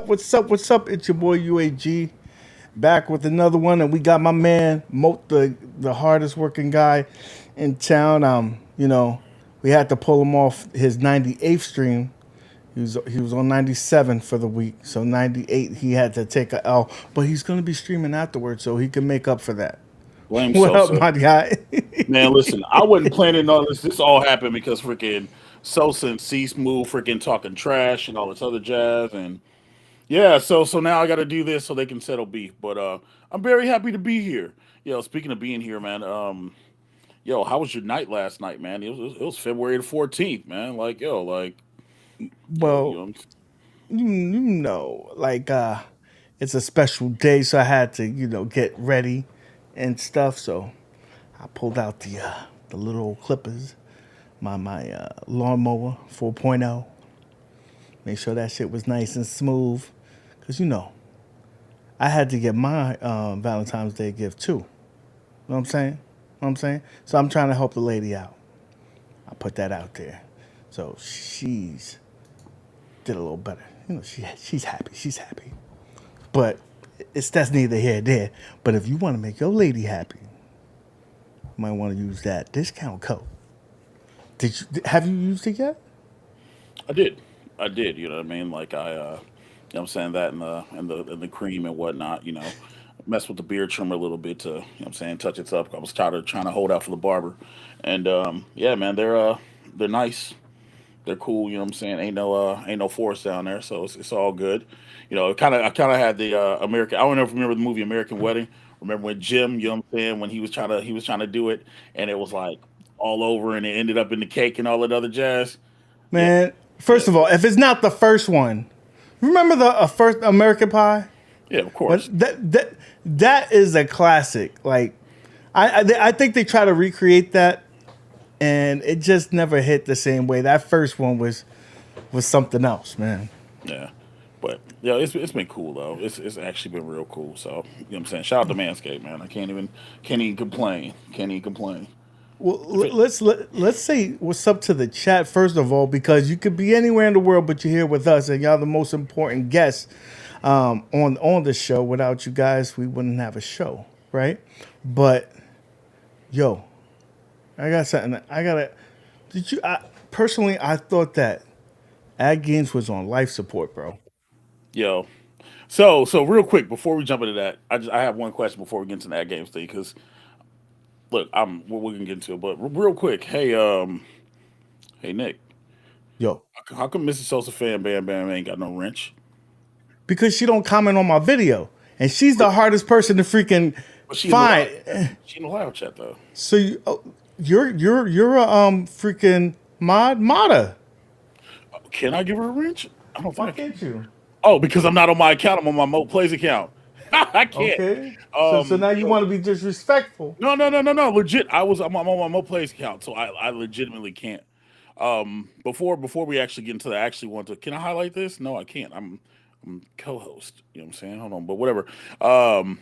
What's up? What's up? It's your boy UAG back with another one, and we got my man Moat, the hardest working guy in town. We had to pull him off his 98th stream. He was on 97 for the week, so 98 he had to take a L, but he's gonna be streaming afterwards, so he can make up for that. Blame What up, Sosa. my guy? Man, listen, I wasn't planning on this. This all happened because freaking Sosa and C-Smooth freaking talking trash and all this other jazz. And yeah, so now I got to do this so they can settle beef. But I'm very happy to be here. Speaking of being here, man, how was your night last night, man? It was February the 14th, man. Well, it's a special day, so I had to get ready and stuff. So I pulled out the little old clippers, my lawnmower 4.0. Make sure that shit was nice and smooth, cause I had to get my Valentine's Day gift too. You know what I'm saying? So I'm trying to help the lady out. I put that out there, so she's did a little better. She's happy. She's happy, but that's neither here nor there. But if you want to make your lady happy, you might want to use that discount code. Have you used it yet? I did. You know what I mean? I'm saying that in the cream and whatnot. Mess with the beard trimmer a little bit to I'm saying touch it up. I was trying to hold out for the barber, and yeah, man, they're nice. They're cool. You know what I'm saying? Ain't no forest down there, so it's all good. I kind of had the American. I don't know if you remember the movie American Wedding. Remember when Jim, you know what I'm saying, when he was trying to do it, and it was like all over, and it ended up in the cake and all that other jazz. Yeah, Man, yeah, first of all, if it's not the first one, remember the first American Pie? yeah. Of What course. that is a classic. Like, I think they try to recreate that, and it just never hit the same way. That first one was something else, man. Yeah. But yeah, it's been cool though. It's actually been real cool. So what I'm saying, shout out to Manscaped, man. I can't even complain. Can't even complain. Well, If it, let's say what's up to the chat first of all, because you could be anywhere in the world, but you're here with us, and y'all the most important guests on the show. Without you guys, we wouldn't have a show, right? But yo, I got something. I gotta. Did you? Personally, I thought that AtGames was on life support, bro. yo, so real quick before we jump into that, I have one question before we get into that game thing because look, we're gonna get into it, but real quick, hey Nick, Yo, how come Mrs. Sosa fan Bam Bam ain't got no wrench? because she don't comment on my video, and she's the But hardest person to freaking but she in the live chat. find. She in the live chat though. So you're a freaking modder. Can I give her a wrench? I don't think Why I can. can't you? Oh, because I'm not on my account. I'm on my Mo Plays account. I can't. Okay. So now you want So to be disrespectful. no. Legit, I'm on my Mo Plays account, so I legitimately can't. Before we actually get into that, I actually want to. Can I highlight this? No, I can't. I'm co-host. You know what I'm saying? Hold on, but whatever. Um,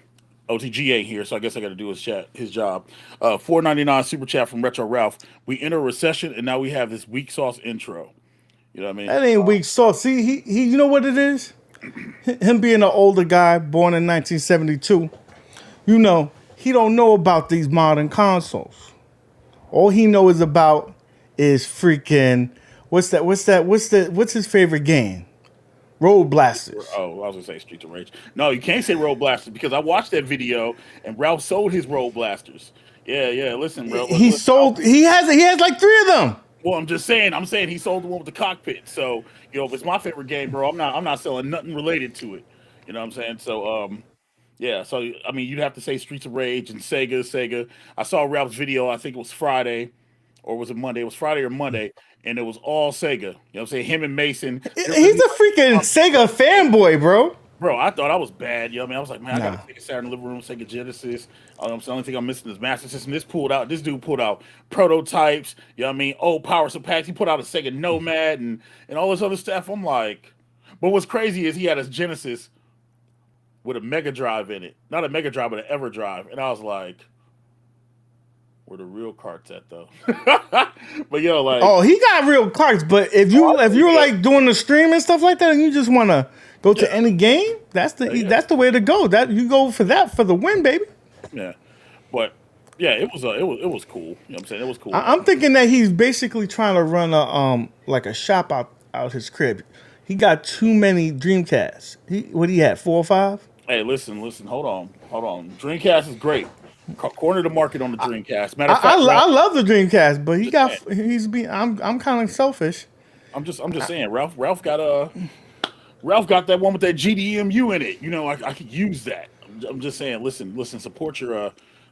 OTG ain't here, so I guess I got to do his job. 4.99 super chat from Retro Ralph. We enter a recession, and now we have this weak sauce intro. You know what I mean? That ain't weak sauce. See, he you know what it is? Him being an older guy, born in 1972, he don't know about these modern consoles. All he knows about is freaking what's his favorite game? Road Blasters. Oh, I was gonna say Streets of Rage. No, you can't say Road Blasters because I watched that video and Ralph sold his Road Blasters. Yeah. Listen, bro. He Listen, sold. He has like three of them. well, I'm saying he sold the one with the cockpit. So if it's my favorite game, bro, I'm not selling nothing related to it. You know what I'm saying? So yeah. So I mean, you'd have to say Streets of Rage and Sega. I saw Ralph's video. I think it was Friday or was it Monday? It was Friday or Monday, and it was all Sega. You know what I'm saying? Him and Mason. There was a He's new a freaking Sega fanboy, bro. Bro, I thought I was bad. You know what I mean? I was like, man, I got Nah. a Sega Saturn living room, Sega Genesis. So the only thing I'm missing is Master System. This dude pulled out prototypes. You know what I mean? Old power packs. He put out a Sega Nomad and all this other stuff. I'm like, but what's crazy is he had his Genesis with a Mega Drive in it. Not a Mega Drive, but an EverDrive. And I was like, where the real carts at though? But Oh, he got real cards, but if oh, I you know if he you're does. like doing the stream and stuff like that, and you just wanna go Yeah, to any game. yeah, yeah, That's the way to go. That you go for that for the win, baby. yeah. But yeah, it was cool. You know what I'm saying? It was cool. I'm thinking that he's basically trying to run a like a shop out his crib. He got too many Dreamcasts. What he had 4 or 5. Hey, listen. Hold on. Dreamcast is great. Corner the market on the Dreamcast. Matter of fact, Ralph, I love the Dreamcast, but just saying. he's being I'm kind of selfish. I'm just saying. Ralph got that one with that GDMU in it. You know, I could use that. I'm just saying. Listen.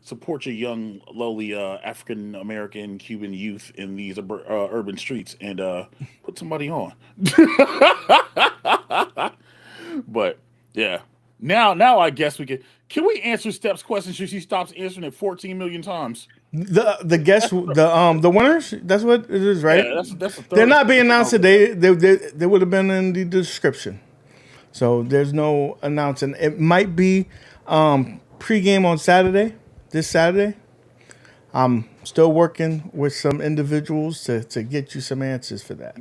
Support your young, lowly African American Cuban youth in these urban streets, and put somebody on. But yeah, now I guess we can we answer Steph's question? Should she stops answering it 14 million times? The winners. That's what it is, right? Yeah, that's the They're third. not being announced today. They would have been in the description. So there's no announcing. It might be pregame on Saturday. This Saturday. I'm still working with some individuals to get you some answers for that.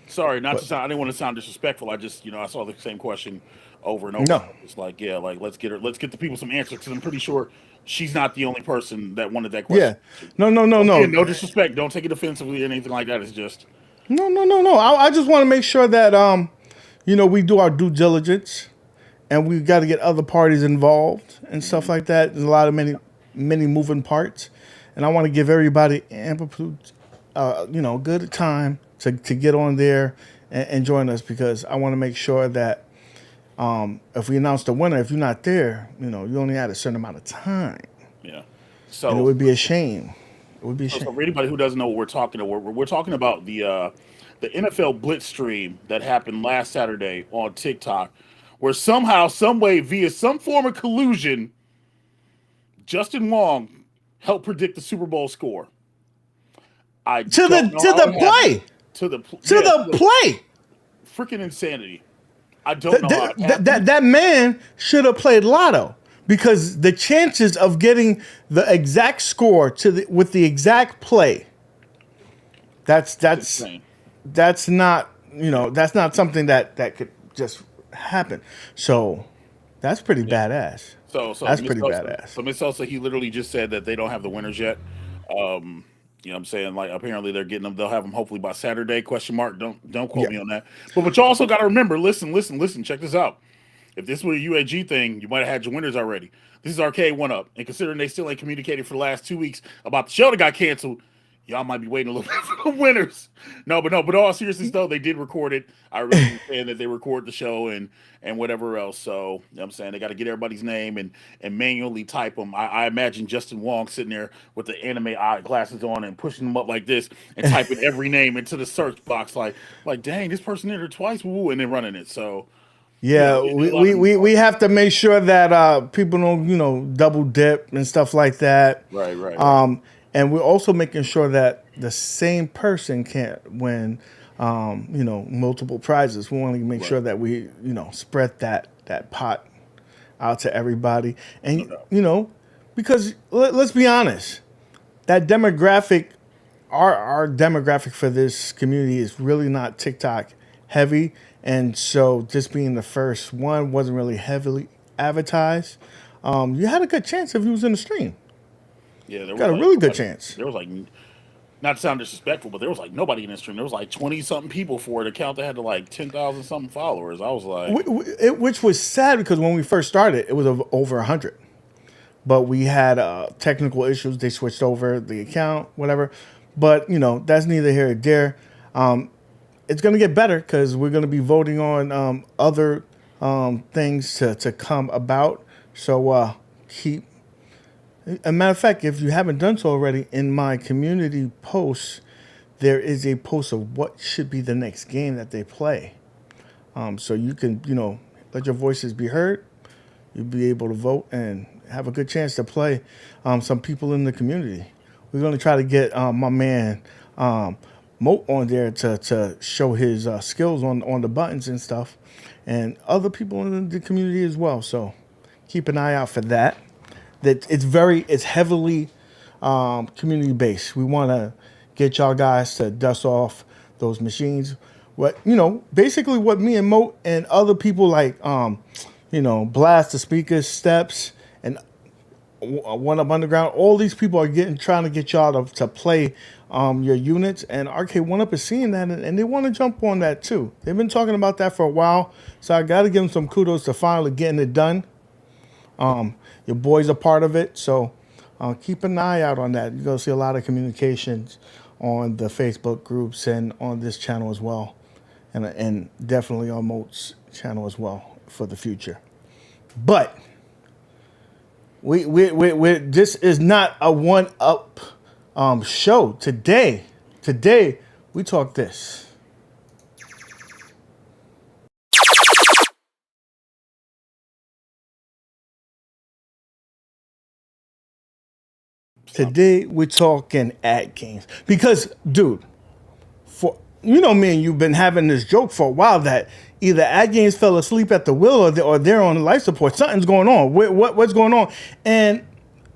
Sorry, not to But sound. I didn't want to sound disrespectful. I just, I saw the same question over and over. no, It's like, yeah, like let's get the people some answers because I'm pretty sure she's not the only person that wanted that yeah, question. no, Again, no disrespect. Don't take it offensively or anything like that. It's just, no. I just want to make sure that we do our due diligence, and we got to get other parties involved and stuff like that. There's a lot of many moving parts, and I want to give everybody amplitude, good time to get on there and join us because I want to make sure that if we announce the winner, if you're not there, you only had a certain amount of time, yeah. and it So, would be a shame. It would be a shame. for anybody who doesn't know what we're talking about, we're talking about the NFL Blitz stream that happened last Saturday on TikTok, where somehow, some way, via some form of collusion, Justin Wong helped predict the Super Bowl score. I To don't the know to how it the happened. play, To the to the play. freaking insanity. I don't know how it happened. That man should have played lotto because the chances of getting the exact score with the exact play, that's It's that's insane. that's not that's not something that could just happen. So that's pretty Yeah. badass. So That's Miss pretty Sosa, badass. so Miss Sosa, he literally just said that they don't have the winners yet. You know what I'm saying? Like apparently they're getting them. They'll have them hopefully by Saturday. Question mark. Don't quote Yeah. me on that. But you also got to remember. Listen. Check this out. If this were a UAG thing, you might have had your winners already. This is Arcade One Up, and considering they still ain't communicated for the last 2 weeks about the show that got canceled, y'all might be waiting a little bit for the winners. No, but all seriousness though, they did record it. I really understand that they record the show and whatever else. So you know what I'm saying they got to get everybody's name and manually type them. I imagine Justin Wong sitting there with the anime eye glasses on and pushing them up like this and typing every name into the search box like dang, this person entered twice, woo, and then running it. So Yeah, a lot of we have to make sure that people don't double dip and stuff like that. right. And we're also making sure that the same person can't win, multiple prizes. We want to make Right. sure that we, spread that pot out to everybody. No And, doubt. because let's be honest, that demographic, our demographic for this community is really not TikTok heavy. And so just being the first one wasn't really heavily advertised. You had a good chance if you was in the stream. Yeah, there was Got a like really good nobody. chance. There was like not to sound disrespectful, but there was like nobody in this stream. There was like 20 something people for an account that had like 10,000 something followers. I was like, Which was sad because when we first started, it was over 100. But we had technical issues. They switched over the account, whatever. But, that's neither here nor there. It's going to get better because we're going to be voting on other things to come about. So keep. A matter of fact, if you haven't done so already, in my community posts, there is a post of what should be the next game that they play. So you can, let your voices be heard. You'll be able to vote and have a good chance to play some people in the community. We're going to try to get my man Moat on there to show his skills on the buttons and stuff, and other people in the community as well. So keep an eye out for that. It's heavily community based. We want to get y'all guys to dust off those machines. what basically what me and Moat and other people like Blast the Speakers, Steps, and One Up Underground. All these people are trying to get y'all to play your units, and Arcade One Up is seeing that, and they want to jump on that too. They've been talking about that for a while, so I got to give them some kudos to finally getting it done. Your boys are part of it, so keep an eye out on that. You're going to see a lot of communications on the Facebook groups and on this channel as well, and definitely on Moat's channel as well for the future. But we this is not a one-up show. Today we talk this. Today we're talking AtGames because, dude, for me and you've been having this joke for a while that either AtGames fell asleep at the wheel or they're on life support. Something's going on. What's going on? And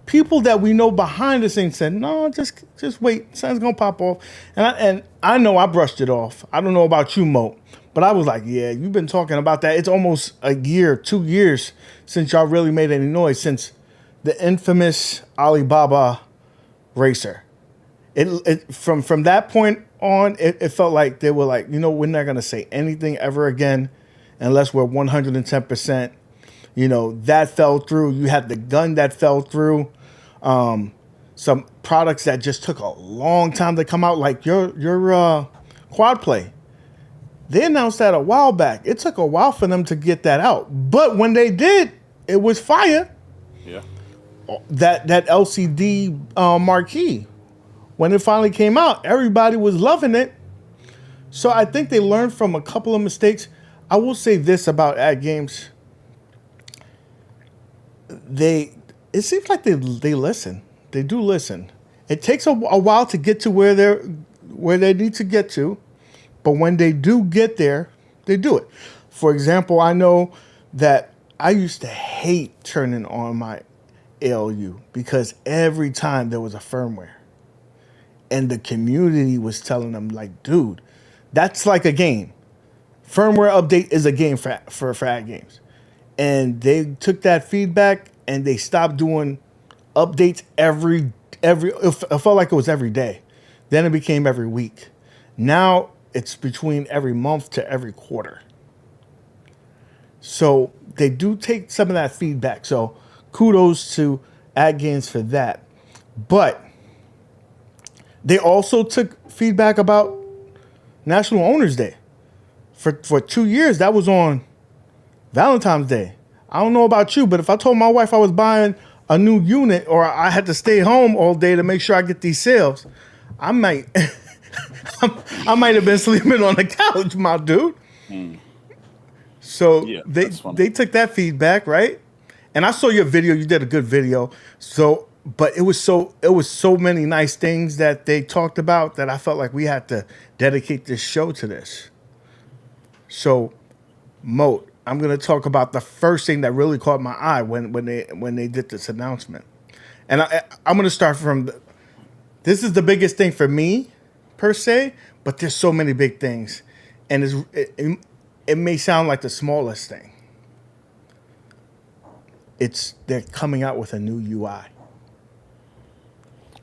people that we know behind the scenes said, no, just wait, something's gonna pop off. And I know I brushed it off. I don't know about you, Mo, but I was like, yeah, you've been talking about that. It's almost a year, 2 years since y'all really made any noise, since the infamous Alibaba racer. It from that point on, it felt like they were like, we're not gonna say anything ever again unless we're 110%. That fell through. You had the gun that fell through. Some products that just took a long time to come out, like your quad play. They announced that a while back. It took a while for them to get that out, but when they did, it was fire. Yeah. That LCD marquee, when it finally came out, everybody was loving it. So I think they learned from a couple of mistakes. I will say this about AtGames. It seems like they listen. They do listen. It takes a while to get to where they need to get to, but when they do get there, they do it. For example, I know that I used to hate turning on my ALU because every time there was a firmware, and the community was telling them like, dude, that's like a game. Firmware update is a game for AtGames. And they took that feedback and they stopped doing updates it felt like it was every day. Then it became every week. Now it's between every month to every quarter. So they do take some of that feedback. So kudos to AtGames for that. But they also took feedback about National Owners Day. For 2 years, that was on Valentine's Day. I don't know about you, but if I told my wife I was buying a new unit or I had to stay home all day to make sure I get these sales, I might I might have been sleeping on the couch, my dude. So Yeah, they took that feedback, right? And I saw your video. You did a good video. So, but it was so many nice things that they talked about that I felt like we had to dedicate this show to this. So, Moat, I'm going to talk about the first thing that really caught my eye when they did this announcement. And I'm going to start from this is the biggest thing for me, per se, but there's so many big things. And it may sound like the smallest thing. They're coming out with a new UI.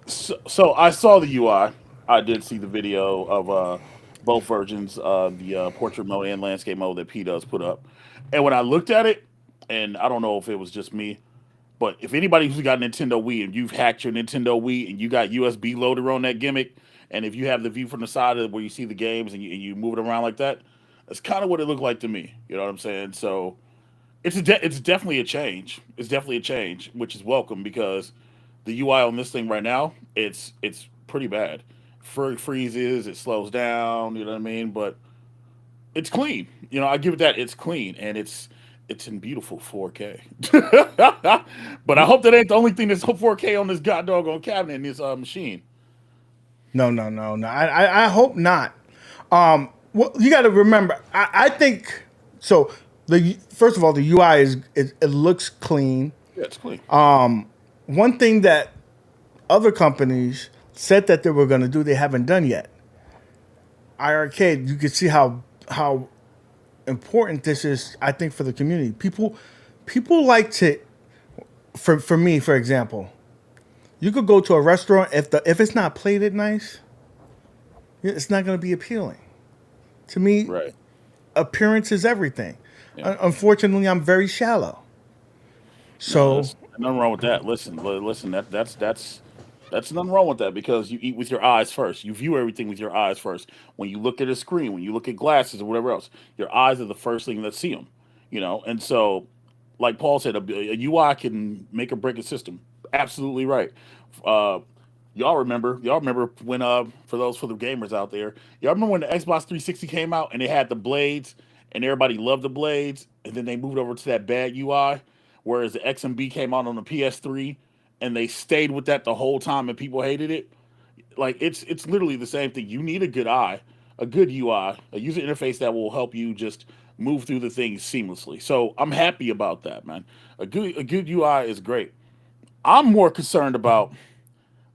So I saw the UI. I did see the video of both versions of the portrait mode and landscape mode that P does put up. And when I looked at it, and I don't know if it was just me, but if anybody who's got Nintendo Wii and you've hacked your Nintendo Wii and you got USB loader on that gimmick, and if you have the view from the side of where you see the games and you move it around like that, that's kind of what it looked like to me. You know what I'm saying? So it's definitely a change. It's definitely a change, which is welcome because the UI on this thing right now, it's pretty bad. Freezes, it slows down. You know what I mean? But it's clean. I give it that. It's clean and it's in beautiful 4K. But I hope that ain't the only thing that's 4K on this god doggone cabinet in this machine. No. I hope not. Well, you got to remember. I think so. First of all, the UI it looks clean. Yeah, it's clean. One thing that other companies said that they were going to do, they haven't done yet. iArcade, you can see how how important this is. I think for the community, people like to. For me, for example, you could go to a restaurant if it's not plated nice, it's not going to be appealing. To me, Right. appearance is everything. Yeah. Unfortunately, I'm very shallow. No, So, that's nothing wrong with that. Listen. That's nothing wrong with that because you eat with your eyes first. You view everything with your eyes first. When you look at a screen, when you look at glasses or whatever else, your eyes are the first thing that see them. And so, like Paul said, a UI can make or break a system. Absolutely right. Uh, y'all remember when for the gamers out there, y'all remember when the Xbox 360 came out and they had the blades and everybody loved the blades and then they moved over to that bad UI, whereas the XMB came out on the PS3 and they stayed with that the whole time and people hated it. Like it's literally the same thing. You need a good eye, a good UI, a user interface that will help you just move through the things seamlessly. So I'm happy about that, man. A good UI is great. I'm more concerned about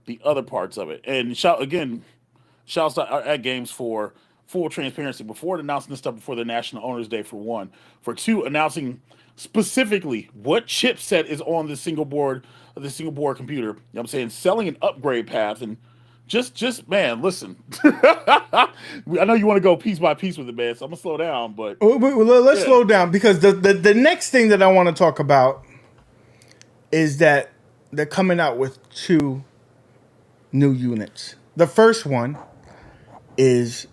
the other parts of it. And shouts out AtGames for full transparency before announcing this stuff before the National Owners Day for one, for two announcing specifically what chipset is on the single board computer. You know what I'm saying? Selling an upgrade path and just man, listen. I know you want to go piece by piece with it, man. So I'm gonna slow down, but let's yeah. slow down because the next thing that I want to talk about is that they're coming out with two new units. The first one is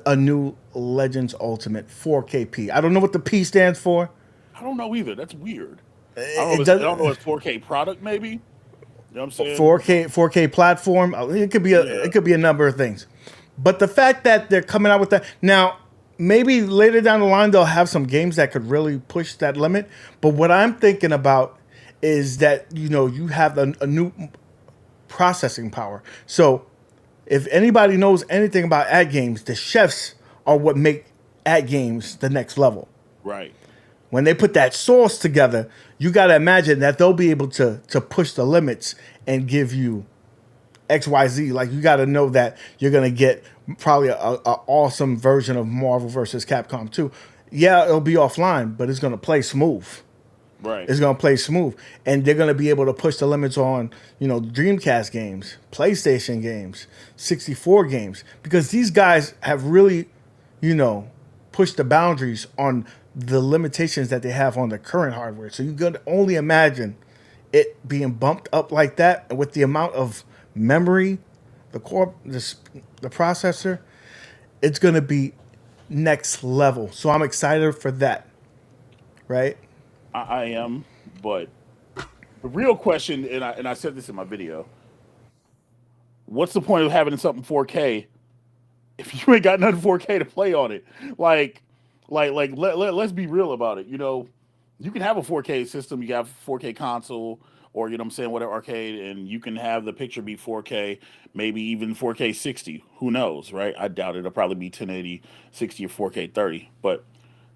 a new Legends Ultimate 4KP. I don't know what the P stands for. I don't know either. That's weird. I don't know. It I don't know. does It's 4K product, maybe. You know what I'm saying? 4K platform. It could be Yeah. a number of things. But the fact that they're coming out with that now, maybe later down the line they'll have some games that could really push that limit. But what I'm thinking about is that you have a new processing power. So if anybody knows anything about ad games, the chefs are what make ad games the next level. Right. When they put that sauce together, you got to imagine that they'll be able to push the limits and give you XYZ. Like, you got to know that you're going to get probably a awesome version of Marvel versus Capcom 2. Yeah, it'll be offline, but it's going to play smooth. Right. It's going to play smooth. And they're going to be able to push the limits on, Dreamcast games, PlayStation games, 64 games. Because these guys have really, pushed the boundaries on the limitations that they have on the current hardware. So you can only imagine it being bumped up like that, and with the amount of memory, the processor, it's going to be next level. So I'm excited for that, right? I am, but the real question, and I said this in my video, what's the point of having something 4K if you ain't got nothing 4K to play on it? Like, let's be real about it. You can have a 4K system, you have a 4K console, or what I'm saying, whatever arcade, and you can have the picture be 4K, maybe even 4K 60. Who knows, right? I doubt it'll probably be 1080, 60, or 4K 30. But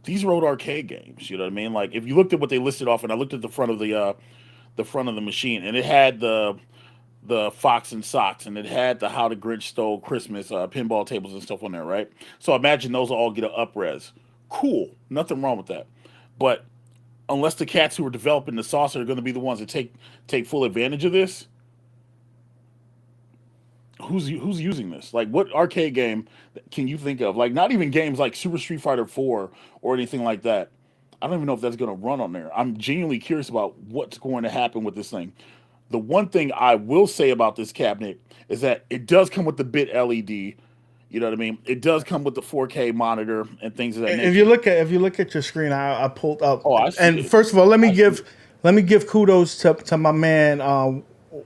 these road arcade games, you know what I mean? Like, if you looked at what they listed off, and I looked at the front of the machine, and it had the Fox and Socks, and it had the How the Grinch Stole Christmas pinball tables and stuff on there, right? So imagine those all get an upres. Cool, nothing wrong with that. But unless the cats who are developing the sauce are going to be the ones that take full advantage of this, who's using this? Like, what arcade game can you think of? Like, not even games like Super Street Fighter 4 or anything like that. I don't even know if that's going to run on there. I'm genuinely curious about what's going to happen with this thing. The one thing I will say about this cabinet is that it does come with the bit LED. You know what I mean? It does come with the 4K monitor and things of that If you nature. look at your screen, I pulled up. Oh, I see And it. first of all, I see it. let me give kudos to my man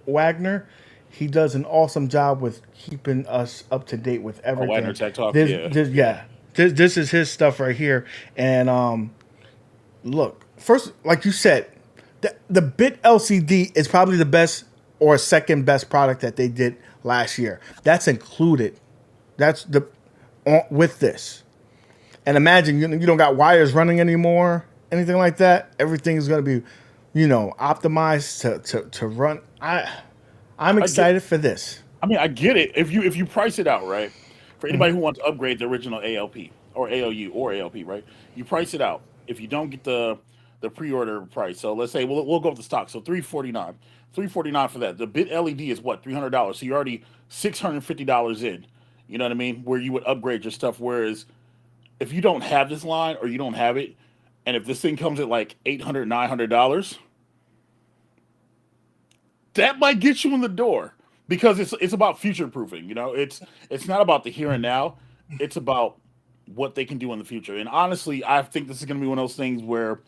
Wagner. He does an awesome job with keeping us up to date with Oh, Wagner everything. Tech Talk. This, Yeah, this yeah. yeah, this is his stuff right here. And look, first, like you said, the bit LCD is probably the best or second best product that they did last year. That's included. That's with this. And imagine you don't got wires running anymore, anything like that. Everything is going to be, optimized to run. I'm I get. excited for this. I mean, I get it. If you price it out right, for anybody who wants to upgrade the original ALP. or ALU or ALP, right? You price it out. If you don't get the pre-order price, so let's say we'll go with the stock. So 349, 349 for that. The bit LED is what, $300. So you're already $650 in. You know what I mean? Where you would upgrade your stuff. Whereas if you don't have this line or you don't have it, and if this thing comes at like $800, $900, that might get you in the door because it's about future proofing. You know, it's not about the here and now. It's about what they can do in the future. And honestly, I think this is going to be one of those things where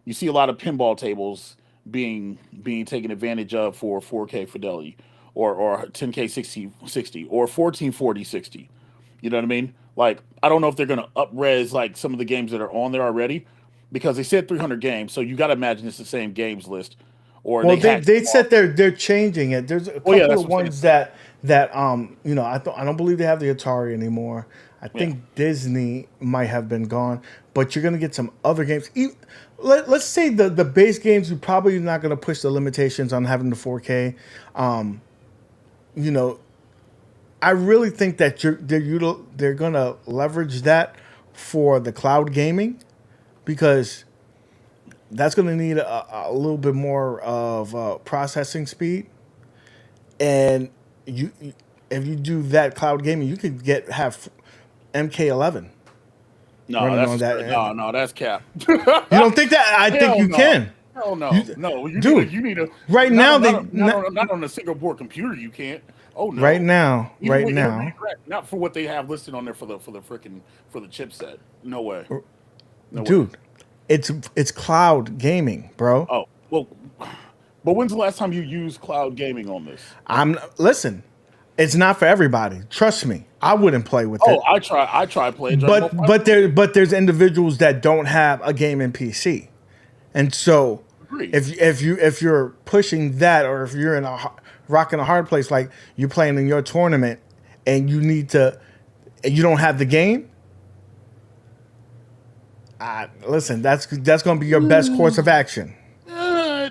you see a lot of pinball tables being taken advantage of for 4K fidelity or 10K 60 or 1440 60. You know what I mean? Like I don't know if they're going to upres like some of the games that are on there already because they said 300 games, so you got to imagine it's the same games list or Well, they they had. they said they're changing it. There's a Well, yeah, couple that's of what I'm saying. ones that I don't believe they have the Atari anymore. I Yeah. think Disney might have been gone, but you're gonna get some other games. Let's say the base games, you're probably not gonna push the limitations on having the 4K. You know, I really think that they're gonna leverage that for the cloud gaming because that's going to need a little bit more of processing speed. And you, if you do that cloud gaming, you could have MK11 No, running on that's that. no, no, that's cap. You don't think that? I think Hell you no. can. Hell You, no. No, dude, you need a right not now on they not on a single board computer you can't. Oh right no. now, right It'll now, redirect, not for what they have listed on there for the freaking for the chipset. No way. No way. dude, it's cloud gaming, bro. Oh, well, but when's the last time you used cloud gaming on this? I'm listen. It's not for everybody. Trust me. I wouldn't play with Oh, it. I try playing Dragon Ball FighterZ. But there's individuals that don't have a gaming PC. And so, Agree. if you're pushing that, or if you're in rocking a hard place, like you're playing in your tournament, and and you don't have the game, listen, that's going to be your best course of action.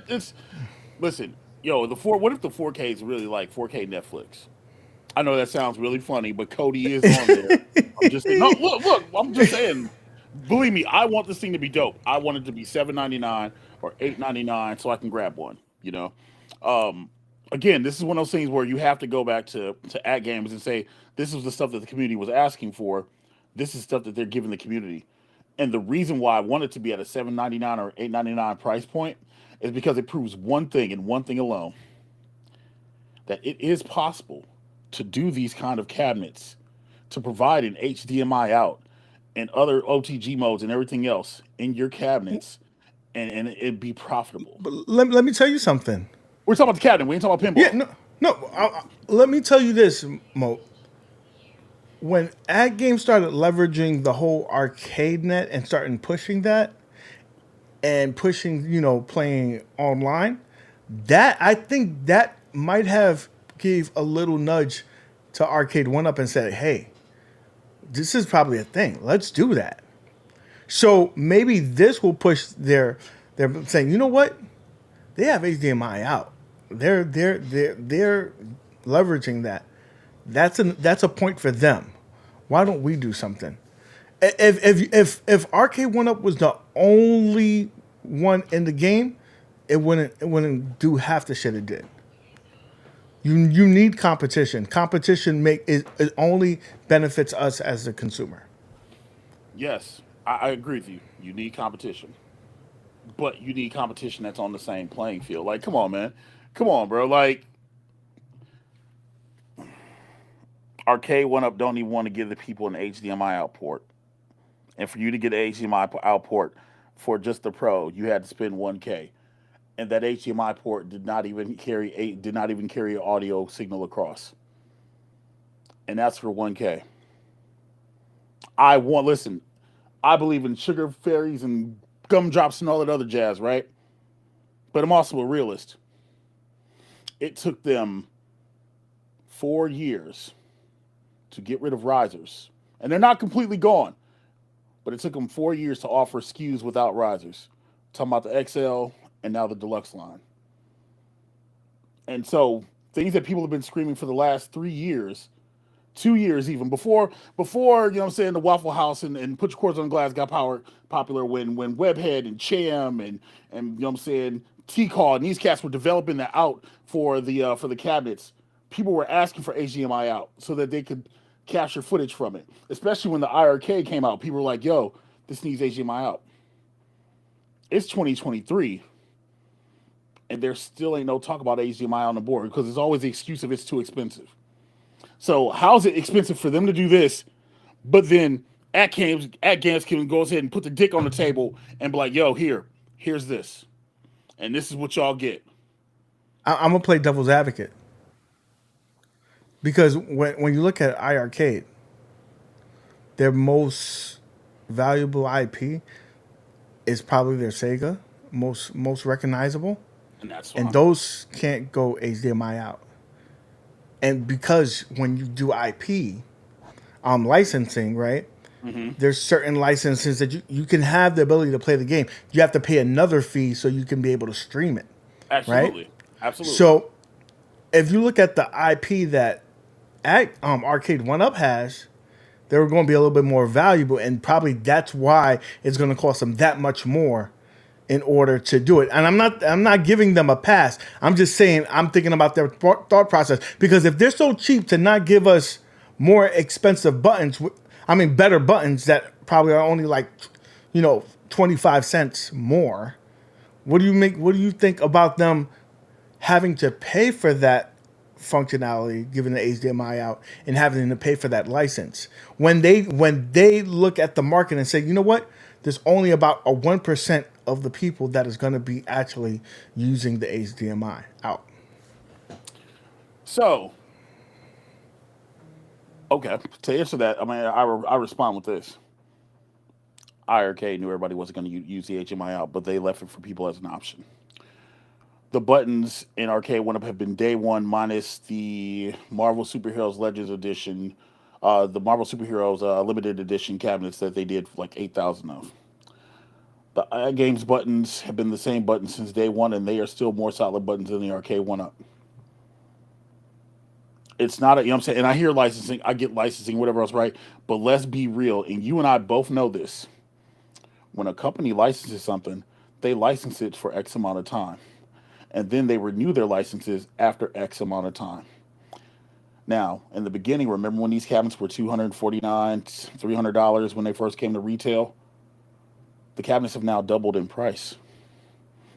It's listen, yo, the four. What if the 4K is really like 4K Netflix? I know that sounds really funny, but Cody is on there. I'm just saying. No, look. I'm just saying. Believe me, I want this thing to be dope. I want it to be 7.99 or 8.99 so I can grab one. You know, um, again, this is one of those things where you have to go back to AtGames and say this is the stuff that the community was asking for. This is stuff that they're giving the community, and the reason why I want it to be at a 7.99 or 8.99 price point is because it proves one thing and one thing alone, that it is possible to do these kind of cabinets, to provide an HDMI out and other OTG modes and everything else in your cabinets, and it'd be profitable. But let me tell you something. We're talking about the cabinet. We ain't talking about Yeah, pinball. no. Let me tell you this, Mo. When Ad Game started leveraging the whole arcade net and starting pushing that and pushing, playing online, that I think that might have gave a little nudge to Arcade One Up and said, "Hey, this is probably a thing. Let's do that." So maybe this will push their saying, you know what? They have HDMI out. They're leveraging that. That's a point for them. Why don't we do something? If Arcade One Up was the only one in the game, it wouldn't do half the shit it did. You need competition. Competition it only benefits us as the consumer. Yes, I agree with you. You need competition, but you need competition that's on the same playing field. Like, come on, man. Come on, bro. Like, Arcade One Up don't even want to give the people an HDMI out port. And for you to get an HDMI out port for just the Pro, you had to spend 1K. And that HDMI port did not even carry an audio signal across. And that's for 1K. I want listen, I believe in sugar fairies and gumdrops and all that other jazz, right? But I'm also a realist. It took them 4 years to get rid of risers. And they're not completely gone, but it took them 4 years to offer SKUs without risers. I'm talking about the XL and now the deluxe line. And so things that people have been screaming for the last 3 years 2 years even before you know what I'm saying, the Waffle House and Put Your Cords on Glass got popular, when Webhead and Cham and you know what I'm saying, T-Call and these cats were developing the out for the cabinets. People were asking for HDMI out so that they could capture footage from it. Especially when the IRK came out, people were like, "Yo, this needs HDMI out." It's 2023, and there still ain't no talk about HDMI on the board because there's always the excuse of it's too expensive. So how's it expensive for them to do this, but then AtGames can go ahead and put the dick on the table and be like, "Yo, here's this, and this is what y'all get." I'm gonna play devil's advocate because when you look at iArcade, their most valuable IP is probably their Sega, most recognizable, And that's and fine. those can't go HDMI out. And because when you do IP licensing, right? There's certain licenses that you can have the ability to play the game. You have to pay another fee so you can be able to stream it, right? Absolutely, absolutely. So if you look at the IP that Arcade One Up has, they were going to be a little bit more valuable, and probably that's why it's going to cost them that much more in order to do it. And I'm not giving them a pass. I'm just saying I'm thinking about their thought process, because if they're so cheap to not give us more expensive buttons, better buttons that probably are only like 25 cents more, what do you think about them having to pay for that functionality, giving the HDMI out, and having to pay for that license when they look at the market and say, you know what, there's only about a 1% of the people that is going to be actually using the HDMI out. So, okay, to answer that, I respond with this. IRK knew everybody wasn't going to use the HMI out, but they left it for people as an option. The buttons in Arcade One Up have been day one, minus the Marvel Superheroes Legends Edition, the Marvel Superheroes limited edition cabinets that they did like 8,000 of. The games buttons have been the same buttons since day one, and they are still more solid buttons than the Arcade One Up. It's not you know what I'm saying? And I hear licensing, I get licensing, whatever else, right? But let's be real, and you and I both know this. When a company licenses something, they license it for X amount of time, and then they renew their licenses after X amount of time. Now, in the beginning, remember when these cabinets were $249, $300 when they first came to retail? The cabinets have now doubled in price.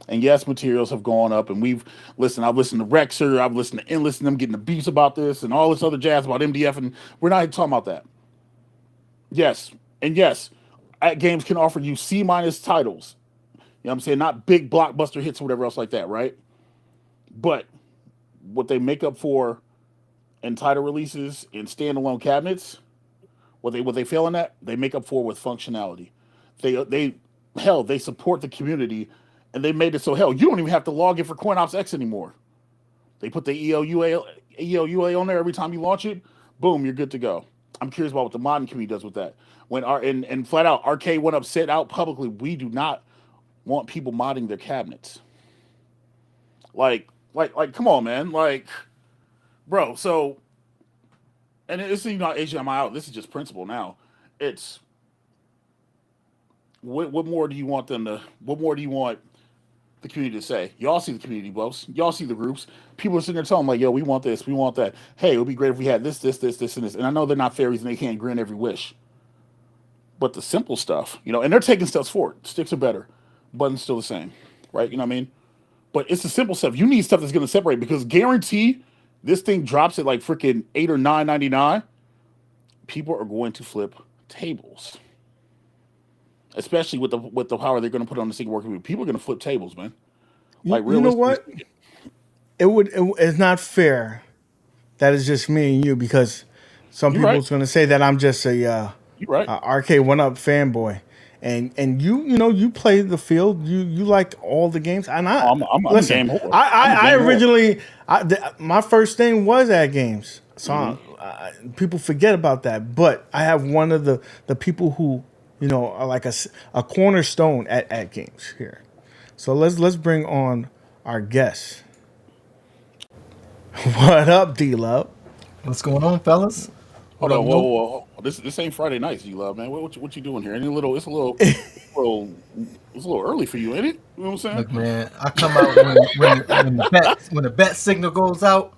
And yes, materials have gone up, and I've listened to Rexer, I've listened to Endless, and them getting abuse about this, and all this other jazz about MDF, and we're not even talking about that. Yes, and yes, AtGames can offer you C minus titles. You know what I'm saying? Not big blockbuster hits or whatever else like that, right? But what they make up for in title releases in standalone cabinets, what they fail in that, they make up for with functionality. They hell, they support the community, and they made it so hell you don't even have to log in for CoinOps X anymore. They put the ELUA on there every time you launch it. Boom, you're good to go. I'm curious about what the modding community does with that. When and flat out Arcade One Up said out publicly, we do not want people modding their cabinets. Like, come on, man. Like, bro. So, and this is not HDMI out. This is just principle now. It's what more do you want them to? What more do you want the community to say? Y'all see the community posts. Y'all see the groups. People are sitting there telling them like, "Yo, we want this. We want that. Hey, it would be great if we had this, this, this, this, and this." And I know they're not fairies and they can't grant every wish, but the simple stuff, and they're taking steps forward. Sticks are better, buttons still the same, right? You know what I mean? But it's the simple stuff. You need stuff that's going to separate, because guarantee this thing drops at like freaking $8 or $9.99. People are going to flip tables, especially with the power they're going to put on the single working group. People are going to flip tables, man. You, Like, you know realistically what? speaking. It's not fair that it's just me and you, because some You're right. people's going to say that I'm just You're right. Arcade One Up fanboy, and you play the field, you like all the games, and I I'm a listen. game whore. I'm a I game whore. originally my first thing was AtGames, so Hmm. people forget about that. But I have one of the people who are like a cornerstone at games here. So let's bring on our guest. What up, D Love? What's going on, fellas? What Hold up, on, whoa, Nope? whoa, whoa. This ain't Friday nights, you love man. What you doing here? Any little, little, it's a little early for you, ain't it? You know what I'm saying? Look, man, I come out when the bet signal goes out.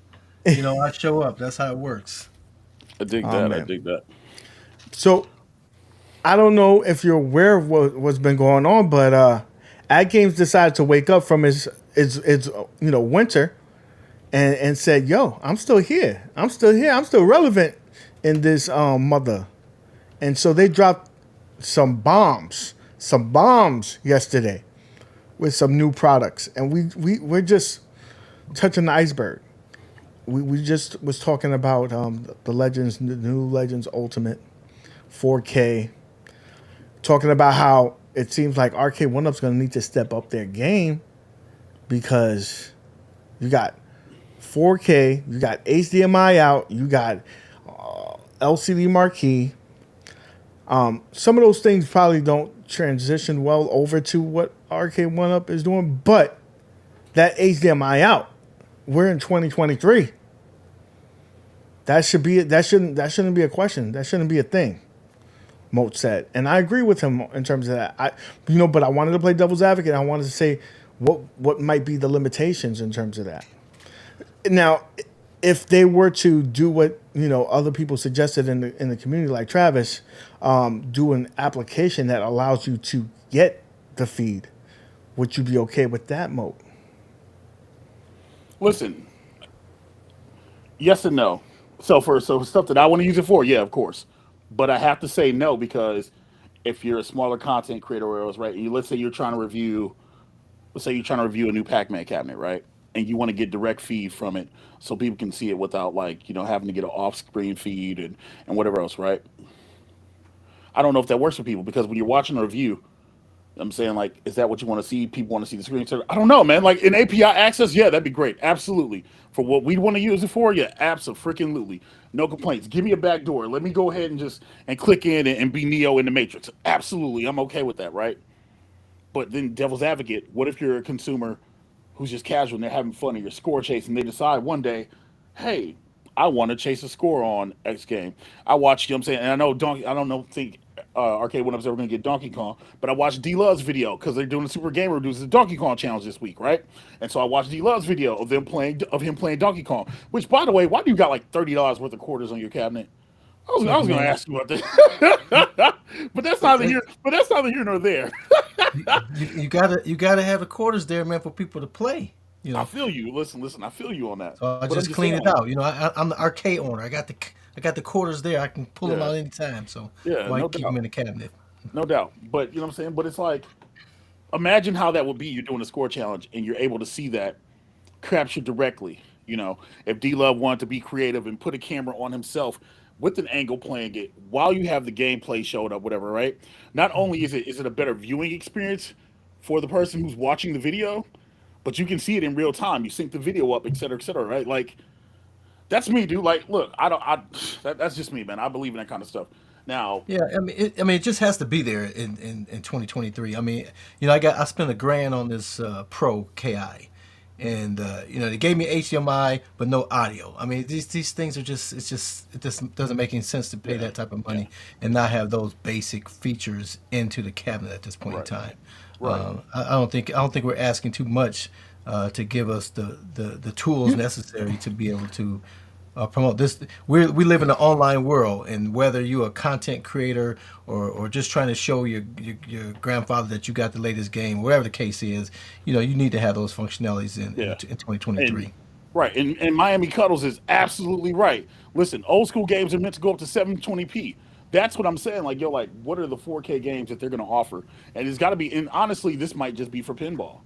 I show up. That's how it works. I dig Oh that. I man. dig that. So I don't know if you're aware of what's been going on, but AtGames decided to wake up from his winter and said, "Yo, I'm still here. I'm still here. I'm still relevant in this mother." And so they dropped some bombs yesterday with some new products, and we're just touching the iceberg. We just was talking about the new Legends Ultimate 4K, talking about how it seems like Arcade One Up's going to need to step up their game because you got 4K, you got HDMI out, you got LCD marquee. Some of those things probably don't transition well over to what Arcade One Up is doing, but that HDMI out, we're in 2023. That shouldn't be a question. That shouldn't be a thing. Moat said, and I agree with him in terms of that. But I wanted to play devil's advocate. I wanted to say what might be the limitations in terms of that. Now, if they were to do what other people suggested in the community, like Travis, do an application that allows you to get the feed, would you be okay with that, Moat? Listen, yes and no. So stuff that I want to use it for, yeah, of course. But I have to say no because if you're a smaller content creator or else, right? Let's say you're trying to review, let's say you're trying to review a new Pac-Man cabinet, right? And you want to get direct feed from it so people can see it without like having to get an off-screen feed and whatever else, right? I don't know if that works for people because when you're watching a review, I'm saying like, is that what you want to see? People want to see the screen. I don't know, man. Like in API access, yeah, that'd be great. Absolutely. For what we want to use it for, yeah, absolutely. No complaints. Give me a back door. Let me go ahead and just and click in and be Neo in the Matrix. Absolutely, I'm okay with that, right? But then devil's advocate, what if you're a consumer who's just casual and they're having fun and you're score chasing, they decide one day, hey, I want to chase a score on X game. I watched, you know what I'm saying, and I know Donkey, I don't know, think Arcade One Up's ever going to get Donkey Kong, but I watched D Love's video because they're doing the Super Gamer Reduces the Donkey Kong challenge this week, right? And so I watched D Love's video of him playing Donkey Kong. Which, by the way, why do you got like $30 worth of quarters on your cabinet? I Look, was going to man. ask you about that, but that's neither It, here. But that's neither here nor there. you gotta have the quarters there, man, for people to play. You I know, feel you. Listen. I feel you on that. so I But I'm just just saying, clean it like, out. I'm the arcade owner. I got the quarters there. I can pull them yeah, out anytime. So yeah, why no keep them doubt, in the cabinet? no doubt. But you know what I'm saying. But it's like, imagine how that would be. You're doing a score challenge and you're able to see that captured directly. If D Love wanted to be creative and put a camera on himself with an angle playing it while you have the gameplay showed up, whatever, right? Not only is it a better viewing experience for the person who's watching the video, but you can see it in real time. You sync the video up, et cetera, right? Like that's me, dude. Like, look, I don't, I that's just me, man. I believe in that kind of stuff. Now, Yeah, I mean, it just has to be there in 2023. I mean, I spent $1,000 on this Pro Ki, and they gave me HDMI but no audio. I mean, these things are it just doesn't make any sense to pay yeah, that type of yeah, money and not have those basic features into the cabinet at this point in right, time. right. I don't think we're asking too much to give us the tools necessary to be able to promote this. We live in an online world, and whether you're a content creator or just trying to show your grandfather that you got the latest game, whatever the case is, you need to have those functionalities in in, Yeah. in And 2023. right. And Miami Cuddles is absolutely right. Listen, old school games are meant to go up to 720p. That's what I'm saying. Like, yo, like, what are the 4K games that they're going to offer? And it's got to be, and honestly, this might just be for pinball.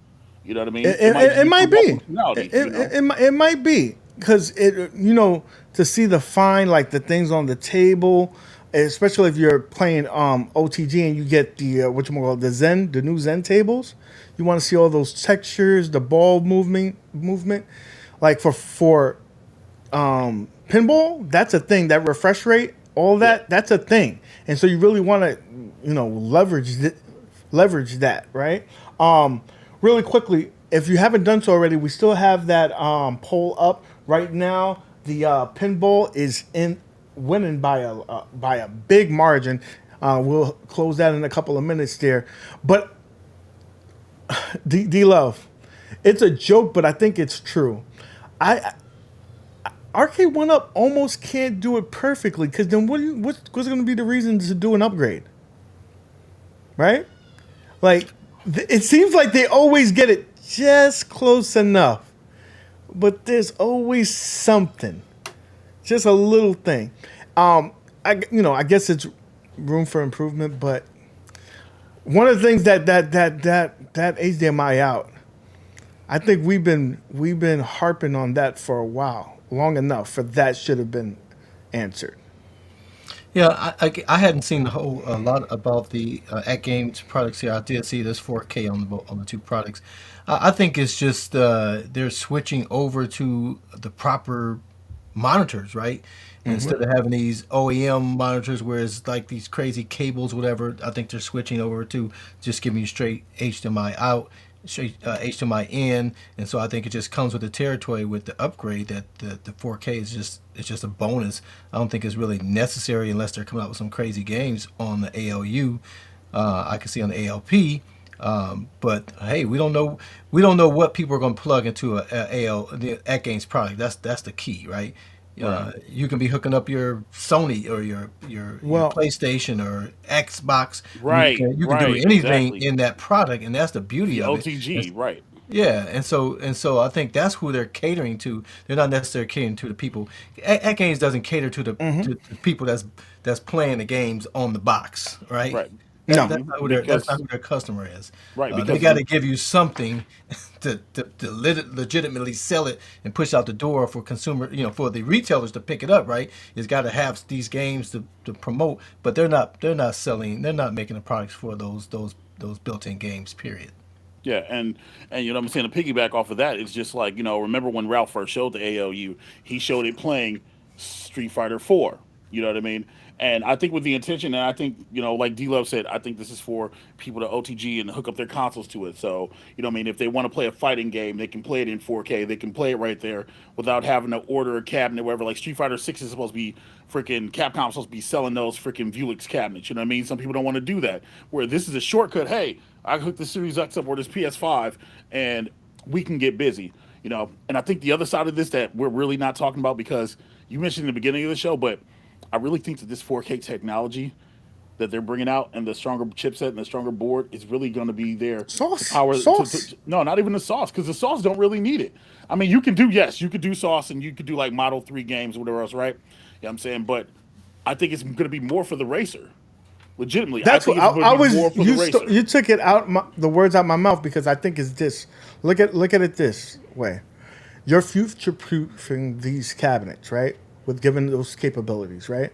You know what I mean? It might just It be for might more be. functionality, It might be because to see the fine like the things on the table, especially if you're playing OTG and you get the what you call the new Zen tables. You want to see all those textures, the ball movement, like for pinball. That's a thing. That refresh rate, all Yeah. that's a thing. And so you really want to leverage that, right? Really quickly, if you haven't done so already, we still have that poll up right now. The pinball is in winning by a big margin. We'll close that in a couple of minutes there, but D Love, it's a joke, but I think it's true. I Arcade One Up almost can't do it perfectly because then what's going to be the reason to do an upgrade, right? Like it seems like they always get it just close enough, but there's always something, just a little thing. I guess it's room for improvement, but one of the things that HDMI out, I think we've been harping on that for a while, long enough for that should have been answered. Yeah, I hadn't seen a lot about the AtGames products here. I did see this 4K on the two products. I think it's just they're switching over to the proper monitors, right? Instead of having these OEM monitors where it's like these crazy cables, whatever. I think they're switching over to just giving you straight HDMI out, straight HDMI in, and so I think it just comes with the territory with the upgrade that the 4K is just it's just a bonus. I don't think it's really necessary unless they're coming out with some crazy games on the ALU. I can see on the ALP. But hey, we don't know what people are going to plug into the AtGames product. That's the key, right? You can be hooking up your Sony or your Well, PlayStation or Xbox. I mean, Right, you can do right, anything exactly. in that product, and that's the beauty The of it. OTG, right. Yeah, and so I think that's who they're catering to. They're not necessarily catering to the people. Games doesn't cater to the people that's playing the games on the box, right? Right. That's no. that's not who that's not Because who their customer is. right, They because got to give you something to legitimately sell it and push out the door for consumer, for the retailers to pick it up, right? It's got to have these games to promote, but they're not selling, they're not making the products for those built-in games. Period. yeah, and you know what I'm saying, to piggyback off of that, it's just like, remember when Ralph first showed the ALU, he showed it playing Street Fighter 4. You know what I mean? And I think with the intention, and I think, like D Love said, I think this is for people to OTG and hook up their consoles to it. So, what I mean, if they want to play a fighting game, they can play it in 4K. They can play it right there without having to order a cabinet, whatever. Like Street Fighter 6 is supposed to be freaking, Capcom supposed to be selling those freaking Vulix cabinets. You know what I mean? Some people don't want to do that. Where this is a shortcut. Hey, I hook the Series X up or this PS5 and we can get busy. And I think the other side of this that we're really not talking about, because you mentioned in the beginning of the show, but I really think that this 4K technology that they're bringing out and the stronger chipset and the stronger board is really going to be there to Sauce. power Sauce. no, not even the sauce, because the sauce don't really need it. I mean, you could do sauce and you could do like Model 3 games or whatever else, right? What I'm saying? But I think it's going to be more for the racer. Legitimately, I That's think what it's I going to be was. more for the racer. You took it out the words out my mouth because I think it's this. Look at it this way. You're future proofing these cabinets, right? With given those capabilities, right?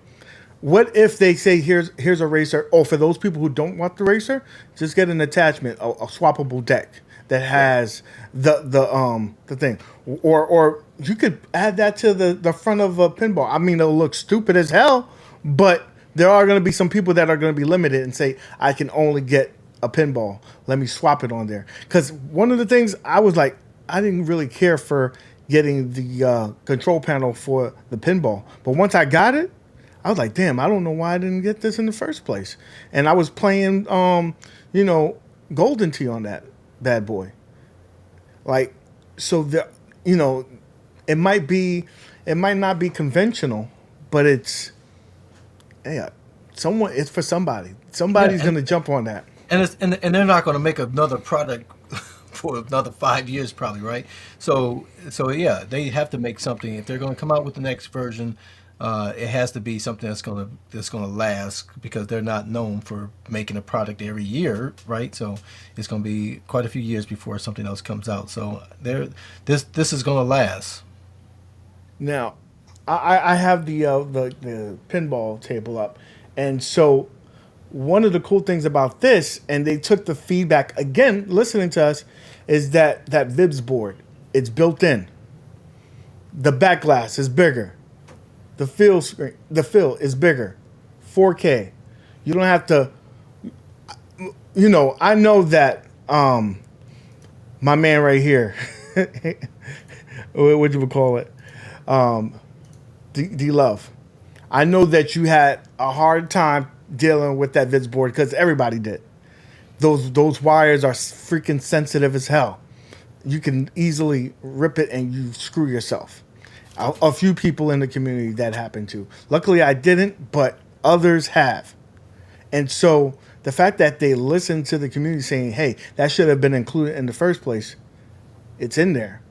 What if they say here's a racer? Oh, for those people who don't want the racer, just get an attachment, a swappable deck that Right. has the thing, or you could add that to the front of a pinball. I mean, it'll look stupid as hell, but there are going to be some people that are going to be limited and say I can only get a pinball. Let me swap it on there. Because one of the things I was like, I didn't really care for getting the control panel for the pinball, but once I got it. I was like, damn, I don't know why I didn't get this in the first place. And I was playing, you know, Golden Tee on that bad boy. Like, so you know, it might be, it might not be conventional, but yeah, it's for somebody. Yeah, Somebody's gonna jump on that. and they're not going to make another product for another 5 years probably, right? So yeah, they have to make something if they're going to come out with the next version. It has to be something that's going to last because they're not known for making a product every year, right? So it's going to be quite a few years before something else comes out. So this is going to last. Now, I have the pinball table up, and so one of the cool things about this, and they took the feedback again, listening to us, is that Vibs board. It's built in. The back glass is bigger. The fill is bigger. 4K. You don't have to. I know that my man right here. What you would call it? D Love. I know that you had a hard time dealing with that vids board because everybody did. Those wires are freaking sensitive as hell. You can easily rip it and you screw yourself. A few people in the community that happened to. Luckily, I didn't, but others have. And so the fact that they listened to the community saying, "Hey, that should have been included in the first place," it's in there.